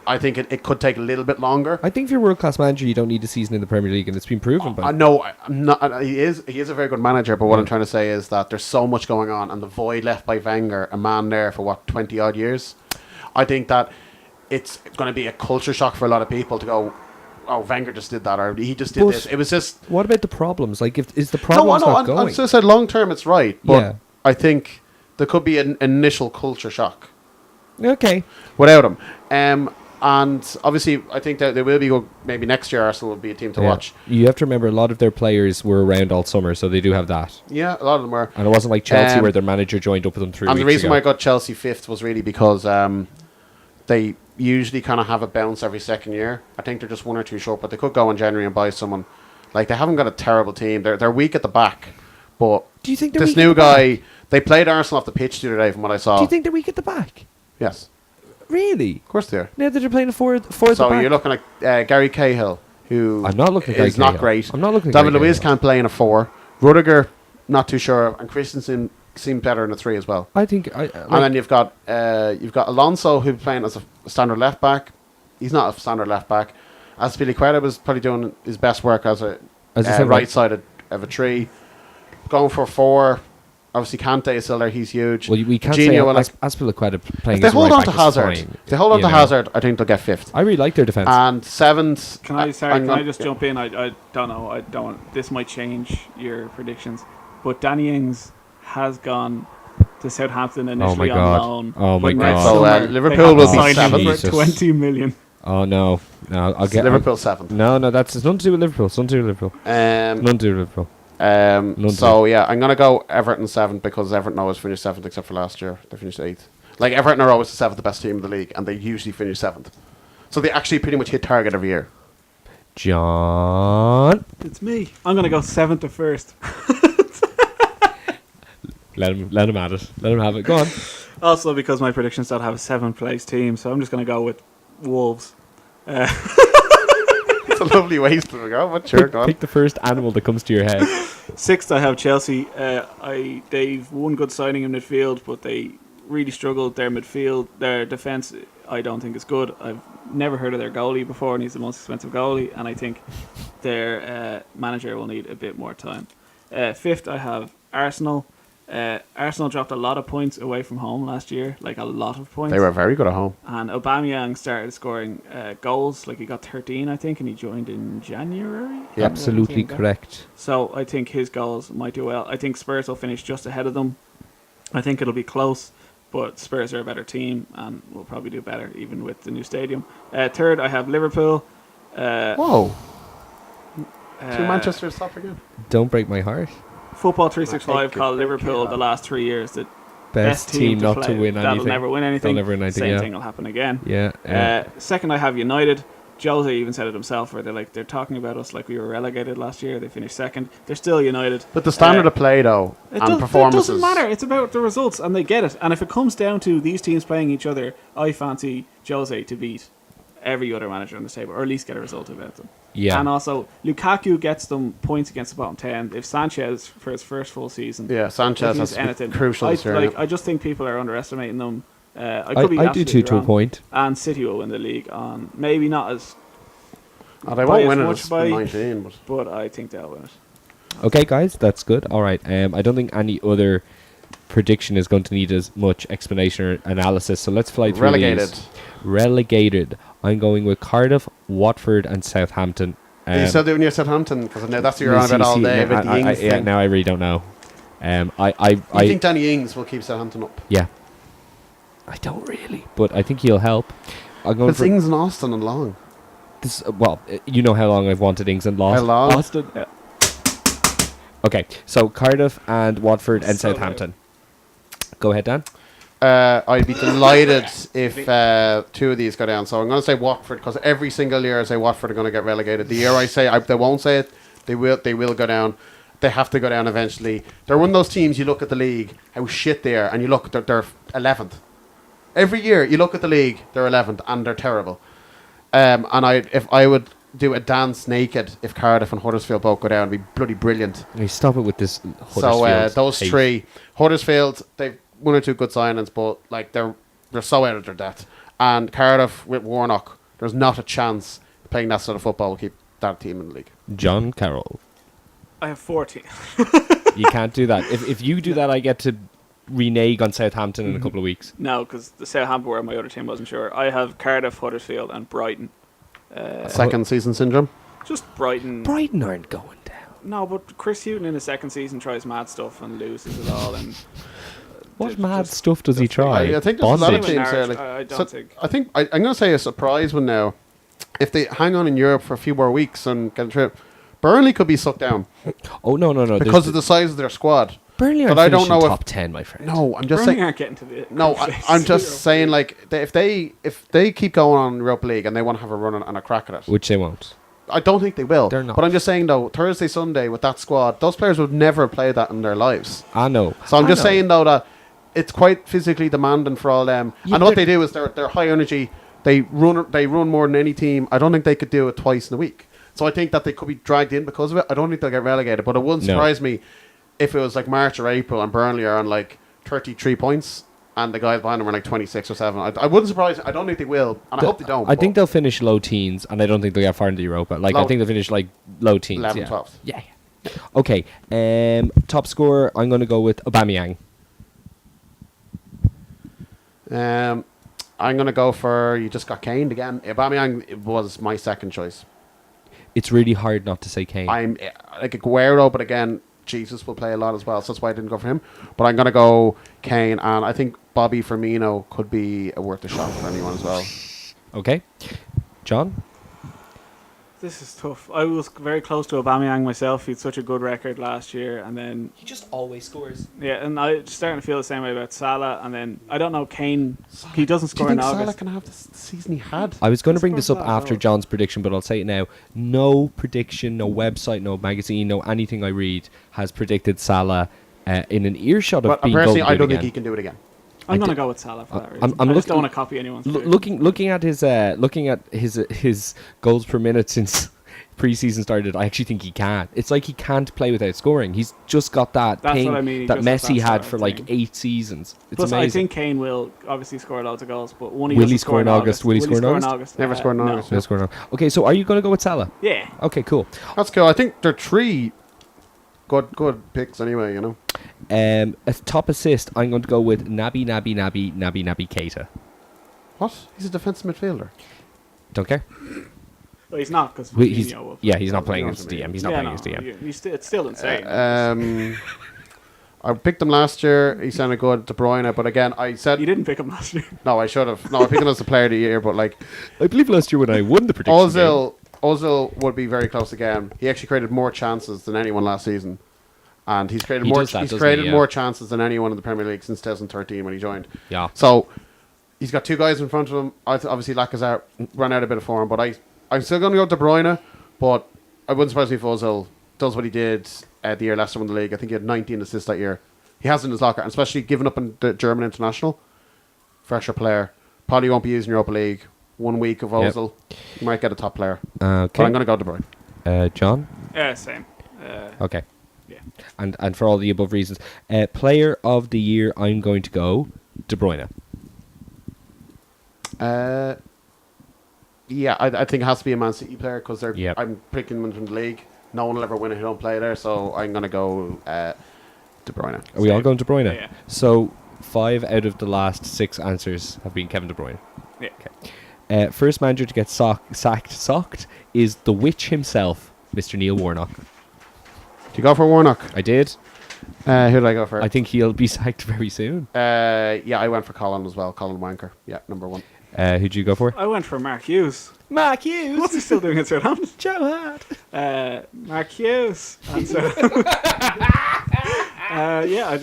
I think it could take a little bit longer.
I think if you're a world-class manager, you don't need a season in the Premier League, and it's been proven.
No, I'm not. He is a very good manager, but what I'm trying to say is that there's so much going on, and the void left by Wenger, a man there for 20-odd years. I think that it's going to be a culture shock for a lot of people to go, oh, Wenger just did that, or he just did this. It was just...
What about the problems? Like, is the problems not going?
I just said long-term it's right, but...
Yeah.
I think there could be an initial culture shock.
Okay.
Without him. And obviously, I think that they will be, maybe next year Arsenal will be a team to watch.
You have to remember, a lot of their players were around all summer, so they do have that.
Yeah, a lot of them were.
And it wasn't like Chelsea where their manager joined up with them 3 weeks ago.
And the reason why I got Chelsea 5th was really because they usually kind of have a bounce every second year. I think they're just 1 or 2 short, but they could go in January and buy someone. Like, they haven't got a terrible team. They're weak at the back, but
do you think they're
this
weak
new
at the
guy...
back?
They played Arsenal off the pitch the other day from what I saw.
Do you think they're weak at the back?
Yes.
Really?
Of course they are.
Now that they're playing four at the back.
So you're looking at Gary Cahill, who
I'm not looking at Gary
is not
Cahill.
great.
I'm not looking at
David
Gary
Luiz
Cahill.
can't play in a 4. Rudiger, not too sure. And Christensen seemed better in a 3 as well.
I think...
and then you've got Alonso, who's playing as a standard left back. He's not a standard left back. Azpilicueta was probably doing his best work as a right side of a 3. Going for 4... Obviously, Kante is still there. He's huge.
Well, we can't
Gino,
say Azpilicueta playing
if they
as
hold
right
on
back
to
is
Hazard,
fine,
if they hold on to Hazard, I think they'll get 5th.
I really like their defence.
And 7th...
Can I just jump in? I don't know. I don't. This might change your predictions. But Danny Ings has gone to Southampton initially on loan.
Oh my
Next
God.
So
summer,
Liverpool will be
sign him
7th.
for 20 million.
Oh no. I'll get
Liverpool 7th.
No, that's nothing to do with Liverpool. It's nothing to do with Liverpool. Nothing to do with Liverpool.
So yeah, I'm gonna go Everton 7th because Everton always finish 7th except for last year. They finished 8th. Like, Everton are always the 7th best team in the league, and they usually finish 7th. So they actually pretty much hit target every year.
John,
It's me. I'm gonna go 7th or 1st.
let him at it. Let him have it. Go on.
Also, because my predictions don't have a 7th place team, so I'm just gonna go with Wolves.
It's a lovely waste to go, but sure, go on.
Pick the first animal that comes to your head.
6th, I have Chelsea. They've one good signing in midfield, but they really struggled. Their midfield, their defence, I don't think is good. I've never heard of their goalie before, and he's the most expensive goalie. And I think their manager will need a bit more time. 5th, I have Arsenal. Arsenal dropped a lot of points away from home last year, like a lot of points.
They were very good at home.
And Aubameyang started scoring goals, like he got 13, I think, and he joined in January.
Yeah.
Absolutely correct.
So I think his goals might do well. I think Spurs will finish just ahead of them. I think it'll be close, but Spurs are a better team and will probably do better even with the new stadium. 3rd, I have Liverpool.
Whoa. To Manchester stop again.
Don't break my heart.
Football 365 called Liverpool the last 3 years the
Best team not to win
That'll
anything.
never win anything.
They'll never win anything.
Same
Yeah.
thing will happen again.
Yeah.
2nd, I have United. Jose even said it himself, where they're talking about us like we were relegated last year. They finished second. They're still United.
But the standard of play, though, and performances...
It doesn't matter. It's about the results, and they get it. And if it comes down to these teams playing each other, I fancy Jose to beat every other manager on the table, or at least get a result about them.
Yeah.
And also, Lukaku gets them points against the bottom 10. If Sanchez, for his first full season...
Yeah, Sanchez has anything crucial this year.
I just think people are underestimating them. I
do too, to a point.
And City will win the league on maybe not as...
they won't win it, it's 19.
But I think they'll win it.
Okay, guys, that's good. All right. I don't think any other prediction is going to need as much explanation or analysis, so let's fly through these. Relegated. I'm going with Cardiff, Watford, and Southampton.
You still doing your Southampton? Because that's what you're on about all day with the Ings thing.
Now I really don't know.
I think Danny Ings will keep Southampton up?
Yeah. I don't really, but I think he'll help.
It's Ings and Austin and Long.
You know how long I've wanted Ings and
How long?
Austin. Yeah. Okay, so Cardiff and Watford and Southampton. Go ahead, Dan.
I'd be delighted if two of these go down. So I'm going to say Watford, because every single year I say Watford are going to get relegated. The year I say they won't say it, they will go down. They have to go down eventually. They're one of those teams, you look at the league, how shit they are, and you look, they're 11th. Every year you look at the league, they're 11th, and they're terrible. And if I would do a dance naked if Cardiff and Huddersfield both go down, it'd be bloody brilliant.
Hey, stop it with this Huddersfield.
So those three, Huddersfield, they've one or two good signings, but like they're so out of their depth. And Cardiff with Warnock, there's not a chance playing that sort of football will keep that team in the league.
John Carroll.
I have 14.
You can't do that. If you do that, I get to renege on Southampton in a couple of weeks.
No, because the Southampton were my other team, wasn't sure. I have Cardiff, Huddersfield, and Brighton.
Second season syndrome?
Just Brighton.
Brighton aren't going down.
No, but Chris Hughton in his second season tries mad stuff and loses it all. And
what mad stuff does he try?
I think there's a lot of teams there.
I think.
I'm going to say a surprise one now. If they hang on in Europe for a few more weeks and get a trip, Burnley could be sucked down.
Oh, no.
Because of the size of their squad.
Burnley aren't finishing top 10, my friend.
No, I'm just
Burnley
saying.
Aren't getting to the
no, I'm just saying, like, if they keep going on Europa League and they want to have a run and a crack at it,
which they won't.
I don't think they will.
They're not.
But I'm just saying, though, Thursday, Sunday with that squad, those players would never play that in their lives.
I know.
So I'm just saying, though, that it's quite physically demanding for all them. Yeah, and what they do is they're high energy. They run more than any team. I don't think they could do it twice in a week. So I think that they could be dragged in because of it. I don't think they'll get relegated. But it wouldn't surprise me if it was like March or April and Burnley are on like 33 points and the guys behind them are like 26 or 7. I wouldn't surprise me. I don't think they will. And I hope they don't.
I think they'll finish low teens, and I don't think they'll get far into Europa. Like, I think they'll finish like low teens.
11, 12.
Yeah. Okay. Top scorer, I'm going to go with Aubameyang.
I'm going to go for, you just got caned again. Aubameyang was my second choice.
It's really hard not to say Kane.
I'm like Aguero, but again, Jesus will play a lot as well, so that's why I didn't go for him. But I'm going to go Kane, and I think Bobby Firmino could be worth a shot for anyone as well.
Okay. John?
This is tough. I was very close to Aubameyang myself. He had such a good record last year, and then
he just always scores.
Yeah, and I'm starting to feel the same way about Salah. And then I don't know, Kane. He doesn't score in August.
Do you think Salah can have the season he had?
I was going to bring this up after John's prediction, but I'll say it now. No prediction, no website, no magazine, no anything I read has predicted Salah in an earshot of being
personally,
golden
I don't
again.
think he can do it again.
I'm going to go with Salah for that reason. I just don't want to copy anyone's prediction.
Looking at his goals per minute since pre-season started, I actually think he can. It's like he can't play without scoring. He's just got that thing that Messi had for like 8 seasons. It's
Plus,
amazing.
I think Kane will obviously score loads of goals, but
will he score in August? Will he score in August?
Never scored in August.
Never scored in August. Okay, so are you going to go with Salah?
Yeah.
Okay, cool.
That's cool. I think there are 3 good picks anyway, you know.
A top assist, I'm going to go with Naby Keita.
What? He's a defensive midfielder.
Don't care.
Well, he's not because
he's not playing against DM. He's not playing against DM.
It's still insane.
I picked him last year. He sounded good, De Bruyne. But again, I said
you didn't pick him last year.
No, I should have. No, I picked him as the player of the year. But like,
I believe last year when I won the prediction,
Ozil would be very close again. He actually created more chances than anyone last season, and he's created more chances than anyone in the Premier League since 2013 when he joined.
Yeah.
So he's got 2 guys in front of him. Obviously, Lacazette ran out a bit of form, but I'm still going to go De Bruyne, but I wouldn't surprise me if Ozil does what he did the year Leicester won the league. I think he had 19 assists that year. He has in his locker, and especially given up in the German international. Fresher player. Probably won't be using Europa League. 1 week of Ozil. You might get a top player.
Okay.
But I'm going to go De Bruyne.
John?
Yeah, same.
Okay.
Yeah.
And for all the above reasons. Player of the year, I'm going to go De Bruyne.
Yeah, I think it has to be a Man City player because
Yep.
I'm picking them from the league. No one will ever win if you don't play there, so I'm going to go De Bruyne.
Are we all going De Bruyne?
Yeah.
So 5 out of the last 6 answers have been Kevin De Bruyne.
Yeah.
Okay. First manager to get socked is the witch himself, Mr. Neil Warnock.
Do you go for Warnock?
I did.
Who did I go for?
I think he'll be sacked very soon.
Yeah, I went for Colin as well. Colin Wanker. Yeah, number 1.
Who'd you go for?
I went for Mark Hughes.
Mark Hughes.
What's he still doing at Southampton?
Joe Hart.
Mark Hughes. And so, yeah, I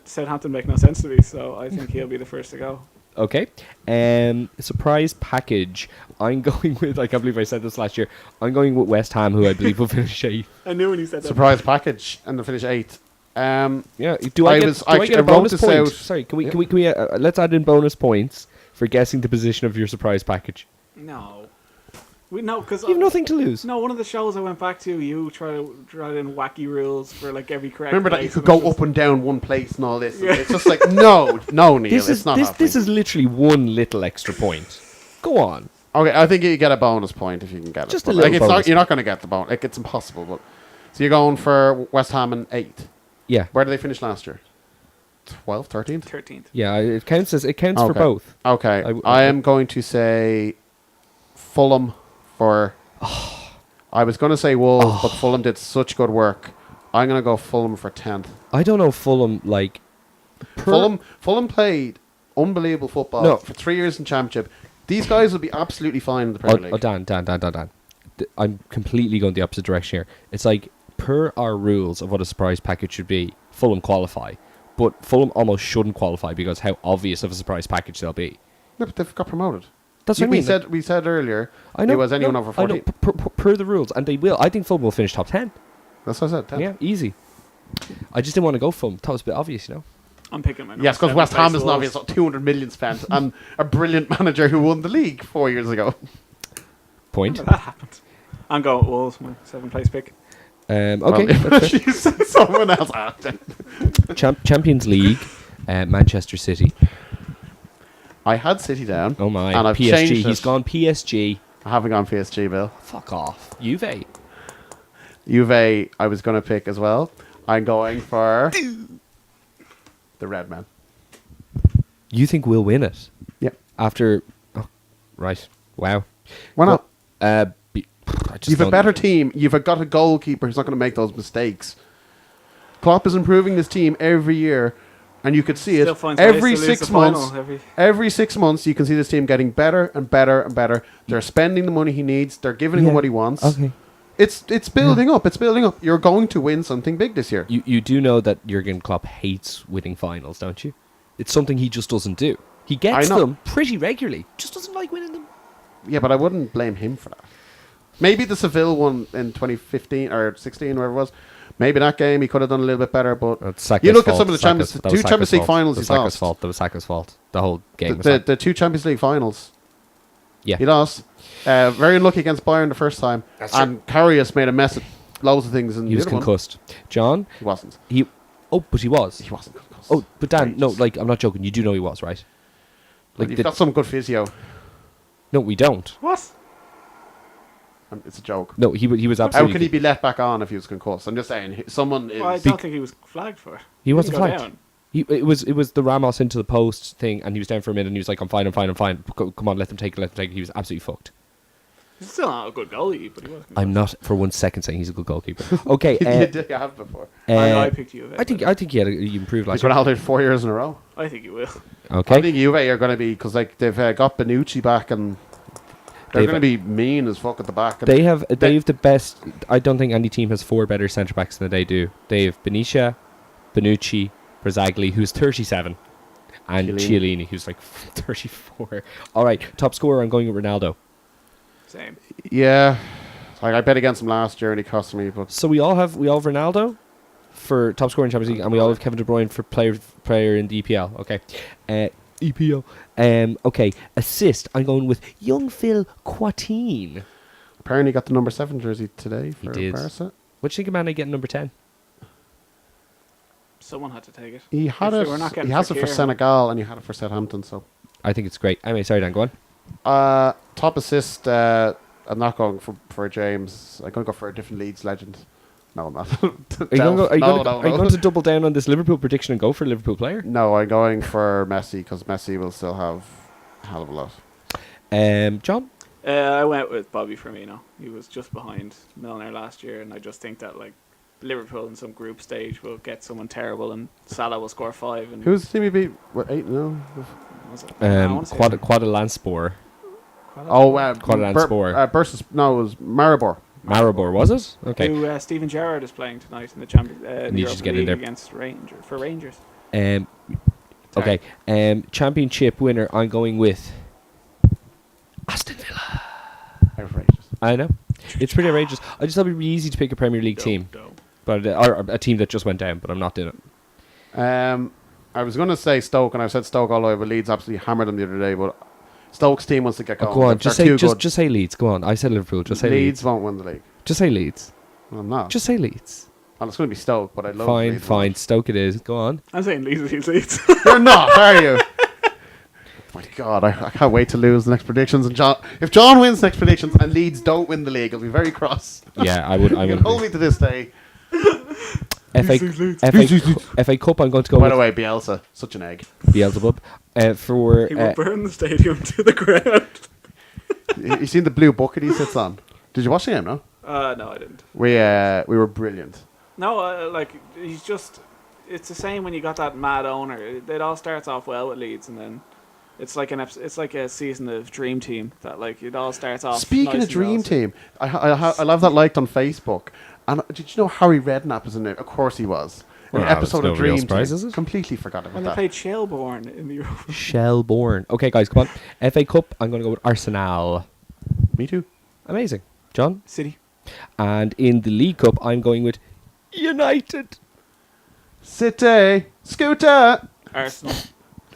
Southampton make no sense to me, so I think he'll be the first to go.
Okay. Surprise package. I'm going with, I can't believe I said this last year, I'm going with West Ham, who I believe will finish 8th.
I knew when you said that.
Surprise package and the finish 8th.
Yeah. Do I get a
wrote
bonus
this
point?
out.
Sorry, can we let's add in bonus points for guessing the position of your surprise package.
No. Because
You have nothing to lose.
No, one of the shows I went back to, you tried in wacky rules for like every correct.
Remember that you
place,
could
and it
go
was
up and down one place and all this.
Yeah.
It's just like, no, Neil, it's not happening.
This is literally one little extra point. Go on.
Okay, I think you get a bonus point if you can get it.
Just
But,
a little
like, it's
bonus
not, you're not going to get the bonus. Like, it's impossible. But so you're going for West Ham in 8th.
Yeah.
Where did they finish last year? 12th, 13th?
13th.
Yeah, it counts for
Okay.
both.
Okay,
I
I am going to say Fulham for... I was going to say Wolves, but Fulham did such good work. I'm going to go Fulham for 10th.
I don't know Fulham
Fulham played unbelievable football for 3 years in Championship. These guys will be absolutely fine in the Premier League.
Oh, Dan. I'm completely going the opposite direction here. It's like, per our rules of what a surprise package should be, Fulham qualify. But Fulham almost shouldn't qualify because how obvious of a surprise package they'll be.
No, but they've got promoted.
That's what I mean.
We said earlier
I know,
it was anyone
no,
over
I know,
14.
per the rules, and they will. I think Fulham will finish top 10.
That's what I said. 10.
Yeah, easy. I just didn't want to go Fulham. Thought it was a bit obvious, you know.
I'm picking my number
Yes, because
7
West Ham
place
is an obvious
Wolves.
200 million spent and a brilliant manager who won the league 4 years ago.
Point.
That happened. I'm going with Wolves, my 7th place pick.
Okay.
Well,
that's fair.
you said someone else.
Champions League, Manchester City.
I had City down.
Oh my.
And I've
PSG.
changed
He's
it.
gone PSG.
I haven't gone PSG, Bill.
Fuck off. Juve.
Juve, I was going to pick as well. I'm going for the Red Man.
You think we'll win it?
Yeah.
After. Oh, right. Wow.
Why not?
I just
You've a
don't-
better team. You've got a goalkeeper who's not going to make those mistakes. Klopp is improving this team every year, and you could see
Still
it
finds ways
every
to lose
6
the final
months. Every 6 months, you can see this team getting better and better and better. They're spending the money he needs. They're giving him what he wants.
Okay.
It's building up. It's building up. You're going to win something big this year.
You do know that Jurgen Klopp hates winning finals, don't you? It's something he just doesn't do. He gets
I know.
them pretty regularly. Just doesn't like winning them.
Yeah, but I wouldn't blame him for that. Maybe the Seville one in 2015 or 16, whatever it was. Maybe that game he could have done a little bit better. But you look at some of the Champions League finals he's lost.
That was Saka's fault. The whole game was
The 2 Champions League finals.
Yeah.
He lost. Very unlucky against Bayern the first time. And Karius made a mess of loads of things. In
He was
the other one.
concussed. John?
He wasn't.
But he was.
He wasn't concussed.
Oh, but Dan, no,
Right.
like, I'm not joking. You do know he was, right? Like,
You've got some good physio.
no, we don't.
What?
It's a joke.
No, he was
How
absolutely.
could he be let back on if he was concussed? I'm just saying, someone is...
Well, I don't think he was flagged for it.
He wasn't
didn't go
flagged.
down.
It was the Ramos into the post thing, and he was down for a minute, and he was like, I'm fine. Come on, let them take it. He was absolutely fucked.
He's still not a good goalie, but he was.
I'm not for 1 second saying he's a good goalkeeper. Okay.
you did have before.
I picked you.
I think he improved last
He's
year.
Ronaldo 4 years in a row.
I think he will.
I
Okay.
think Juve are going to be... Because like, they've got Bonucci back and... They're
They've-
going to be mean as fuck at the back. And
They have the best. I don't think any team has 4 better centre backs than they do. They have Benicia, Bonucci, Brazzagli, who's 37, and
Chiellini.
Chiellini, who's like 34. All right, top scorer. I'm going with Ronaldo.
Same.
Yeah. Like I bet against him last year and he cost me, but
So we all have Ronaldo for top scorer in Champions League, and we all have Kevin De Bruyne for player in the EPL. Okay, EPL. Okay, assist. I'm going with young Phil Quateen.
apparently got the number 7 jersey today
He
for
did.
Barca.
What do you think of Mane getting number 10?
Someone had to take it.
He had
If
it.
they were not getting
He has it for
Fekir,
Senegal and he had it for Southampton. So
I think it's great. Anyway, sorry, Dan, go on.
top assist. I'm not going for James. I'm going to go for a different Leeds legend. No, I'm not.
Are you going to double down on this Liverpool prediction and go for a Liverpool player?
No, I'm going for Messi because Messi will still have a hell of a lot.
John?
I went with Bobby Firmino. He was just behind Milner last year, and I just think that like Liverpool in some group stage will get someone terrible, and Salah will score 5. And
Who's the team he beat? What, 8-0?
was it? I wanna say
Quadalanspor.
Oh,
Quadalanspor.
versus no, it was Maribor.
Maribor, was it? Okay.
Who Steven Gerrard is playing tonight in the Champions
Needs to get in there.
against Rangers.
Okay. Championship winner, I'm going with Aston Villa.
Outrageous.
I know. It's pretty outrageous. I just thought it would be easy to pick a Premier League team. But or a team that just went down, but I'm not doing it.
I was going to say Stoke, and I've said Stoke all the way, but Leeds absolutely hammered them the other day. But Stoke's team wants to get going.
Go on,
They're
just say Leeds. Go on. I said Liverpool. Just say Leeds.
Leeds won't win the league.
Just say Leeds.
Well, I'm not.
Just say Leeds.
Well, it's going to be Stoke, but I love
Fine,
Leeds.
fine. Stoke it is. Go on.
I'm saying Leeds.
You're not, are you? My God, I can't wait to lose the next predictions. And if John wins next predictions and Leeds don't win the league, I'll be very cross.
Yeah, I would.
You can hold me to this day.
FA Cup. I'm going to go.
By
with
the way, Bielsa, such an egg.
Beelzebub. For
He will burn the stadium to the ground.
You seen the blue bucket he sits on? Did you watch the game? No.
No, I didn't.
We were brilliant.
No, like he's just. It's the same when you got that mad owner. It all starts off well with Leeds, and then it's like it's like a season of Dream Team that like it all starts off.
Speaking
nice
of
and
Dream
rosy.
Team, I love that liked on Facebook. And did you know Harry Redknapp is in it? Of course he was. In an
Well,
episode
that's
of
no real
Dream
surprise,
Team.
is it?
Completely forgot about
When they
that.
played Shelbourne in the Europa.
Shelbourne. Okay, guys, come on. FA Cup. I'm going to go with Arsenal.
Me too.
Amazing, John.
City.
And in the League Cup, I'm going with United.
City. Scooter.
Arsenal.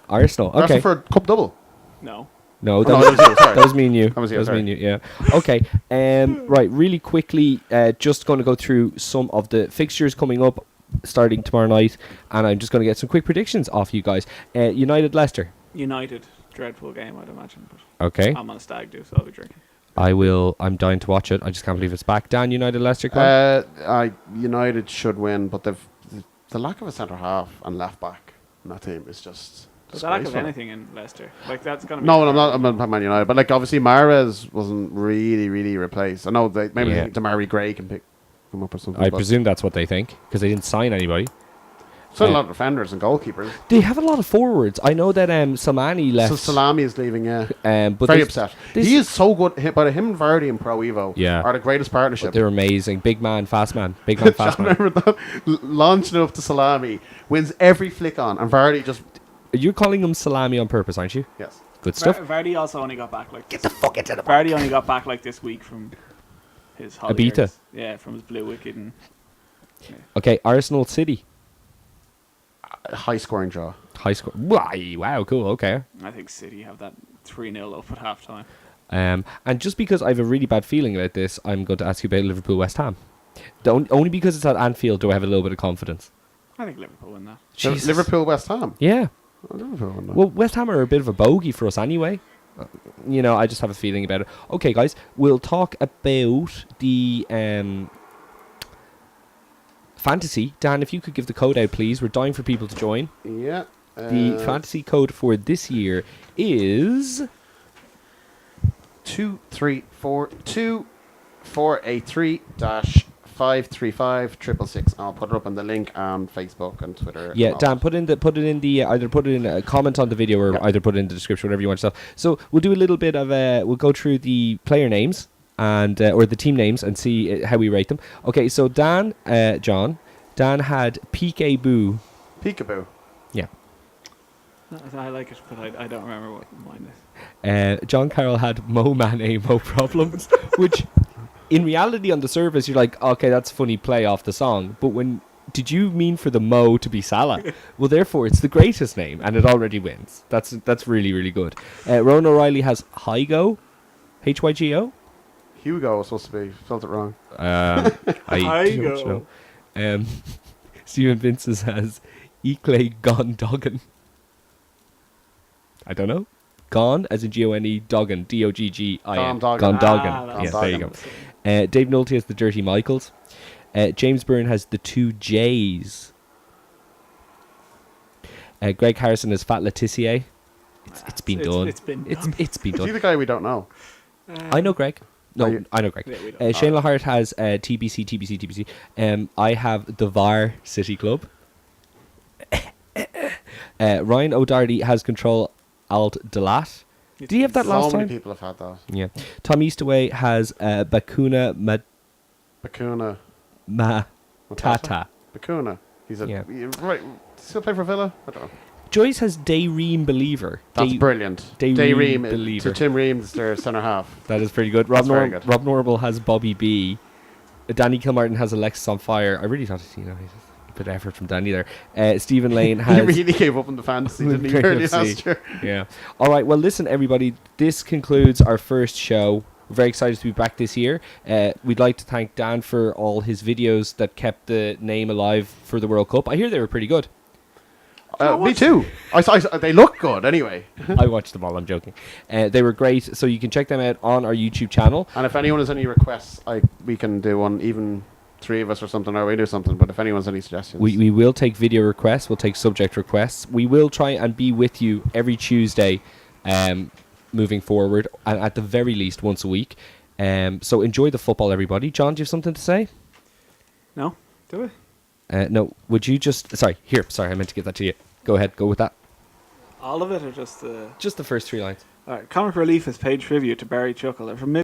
Arsenal. Okay.
Arsenal for a cup double.
No.
No,
Oh, no, that was you, sorry.
that was me and you.
That was you,
me
sorry.
and you, yeah. Okay. Right, really quickly, just going to go through some of the fixtures coming up starting tomorrow night, and I'm just going to get some quick predictions off you guys. United-Leicester.
United. Dreadful game, I'd imagine. But
Okay.
I'm on a stag do, so I'll be drinking.
I'm dying to watch it. I just can't believe it's back. Dan, United-Leicester, come on.
United should win, but the lack of a centre half and left back in that team is just.
But the lack of
disgraceful.
anything in Leicester. Like, that's going to be...
No, I'm not Man United, but like obviously Mahrez wasn't really replaced. I know maybe
Yeah.
they think Damari Gray can pick him up or something.
I
but
presume that's what they think, because they didn't sign anybody.
still a lot of defenders and goalkeepers.
They have a lot of forwards. I know that Salmani left.
So Salami is leaving. Yeah,
but
very
there's-
upset.
there's-
He is so good. But him and Vardy and Pro Evo
Yeah.
are the greatest partnership.
They're amazing. Big man, fast man. Big man, fast
John,
man.
remember that? Launching it up to Salami, wins every flick on, and Vardy just
You're calling them salami on purpose, aren't you?
yes.
Good stuff.
Vardy also only got back like... Get the fuck into the Vardy only got back like this week from his holidays.
Ibiza.
Yeah, from his Blue Wicked. And
Okay, Arsenal City.
High scoring draw.
High score. Wow, cool. Okay.
I think City have that 3-0 up at half-time.
And just because I have a really bad feeling about this, I'm going to ask you about Liverpool West Ham. Only because it's at Anfield do I have a little bit of confidence.
I think Liverpool win that.
Jesus.
Liverpool West Ham.
Yeah.
Oh, Liverpool won that.
Well, West Ham are a bit of a bogey for us anyway. I just have a feeling about it. Okay, guys, we'll talk about the fantasy. Dan, if you could give the code out, please. We're dying for people to join.
Yeah.
The fantasy code for this year is
23482-483-535-666. I'll put it up on the link on Facebook and Twitter.
yeah.
and all
Dan,
that.
put in the either put it in a comment on the video or
Yeah.
either put it in the description, whatever you want yourself. So we'll do a little bit of we'll go through the player names and or the team names and see how we rate them. Okay, so Dan had Peekaboo.
Peekaboo.
Yeah.
I like it, but I don't remember what mine is.
John Carroll had Mo Mane, Mo Problems, which in reality on the surface you're like, okay, that's a funny play off the song. But when did you mean for the Mo to be Salah? Well, therefore it's the greatest name, and it already wins. That's really, really good. Ronan O'Reilly has Hygo, Hygo.
Hugo was supposed to be. Spelled it wrong.
I
Hygo.
don't know. Stephen Vinces has Eclay Gondogan. I don't know. Gone, as in Gone, Doggan, Doggin.
Gondogan.
Yeah, there you go. Dave Nolte has the Dirty Michaels. James Byrne has the 2 J's. Greg Harrison has Fat Letitia. It's been done.
It's been
It's
done.
been
Is he
done.
the guy we don't know?
I know Greg. No,
Are you-
I know Greg.
Yeah, we don't.
Shane Lahart has TBC. I have the VAR City Club. Ryan O'Doherty has Control Alt Delat. Did he have that last
So many
time?
people have had that.
Yeah. Tom Eastaway has Bakuna
Bakuna.
Matata.
Bakuna. He's a
Yeah.
right. Still play for Villa? I don't know.
Joyce has Dayreem Believer.
That's brilliant.
Dayreem
Dayreem
Believer.
to Tim Ream's their centre half.
That is pretty good. Rob,
That's very good.
Rob Normal has Bobby B. Danny Kilmartin has Alexis on Fire. I really thought he's a bit of effort from Danny there. Stephen Lane
He
has...
really gave up on the fantasy, didn't he?
Great
Early
FC.
last year.
Yeah. All right. Well, listen, everybody. This concludes our first show. We're very excited to be back this year. We'd like to thank Dan for all his videos that kept the name alive for the World Cup. I hear they were pretty good.
Me too. They look good anyway.
I watched them all. I'm joking. They were great. So you can check them out on our YouTube channel.
And if anyone has any requests, we can do one, even 3 of us or something, or we do something. But if anyone's any suggestions,
We will take video requests. We'll take subject requests. We will try and be with you every Tuesday moving forward, and at the very least once a week. So enjoy the football, everybody. John, do you have something to say?
No? Do we?
No. Would you just... Sorry, I meant to give that to you. Go ahead. Go with that.
All of it or just
Just the first 3 lines.
Alright, Comic Relief has paid tribute to Barry Chuckle. They're from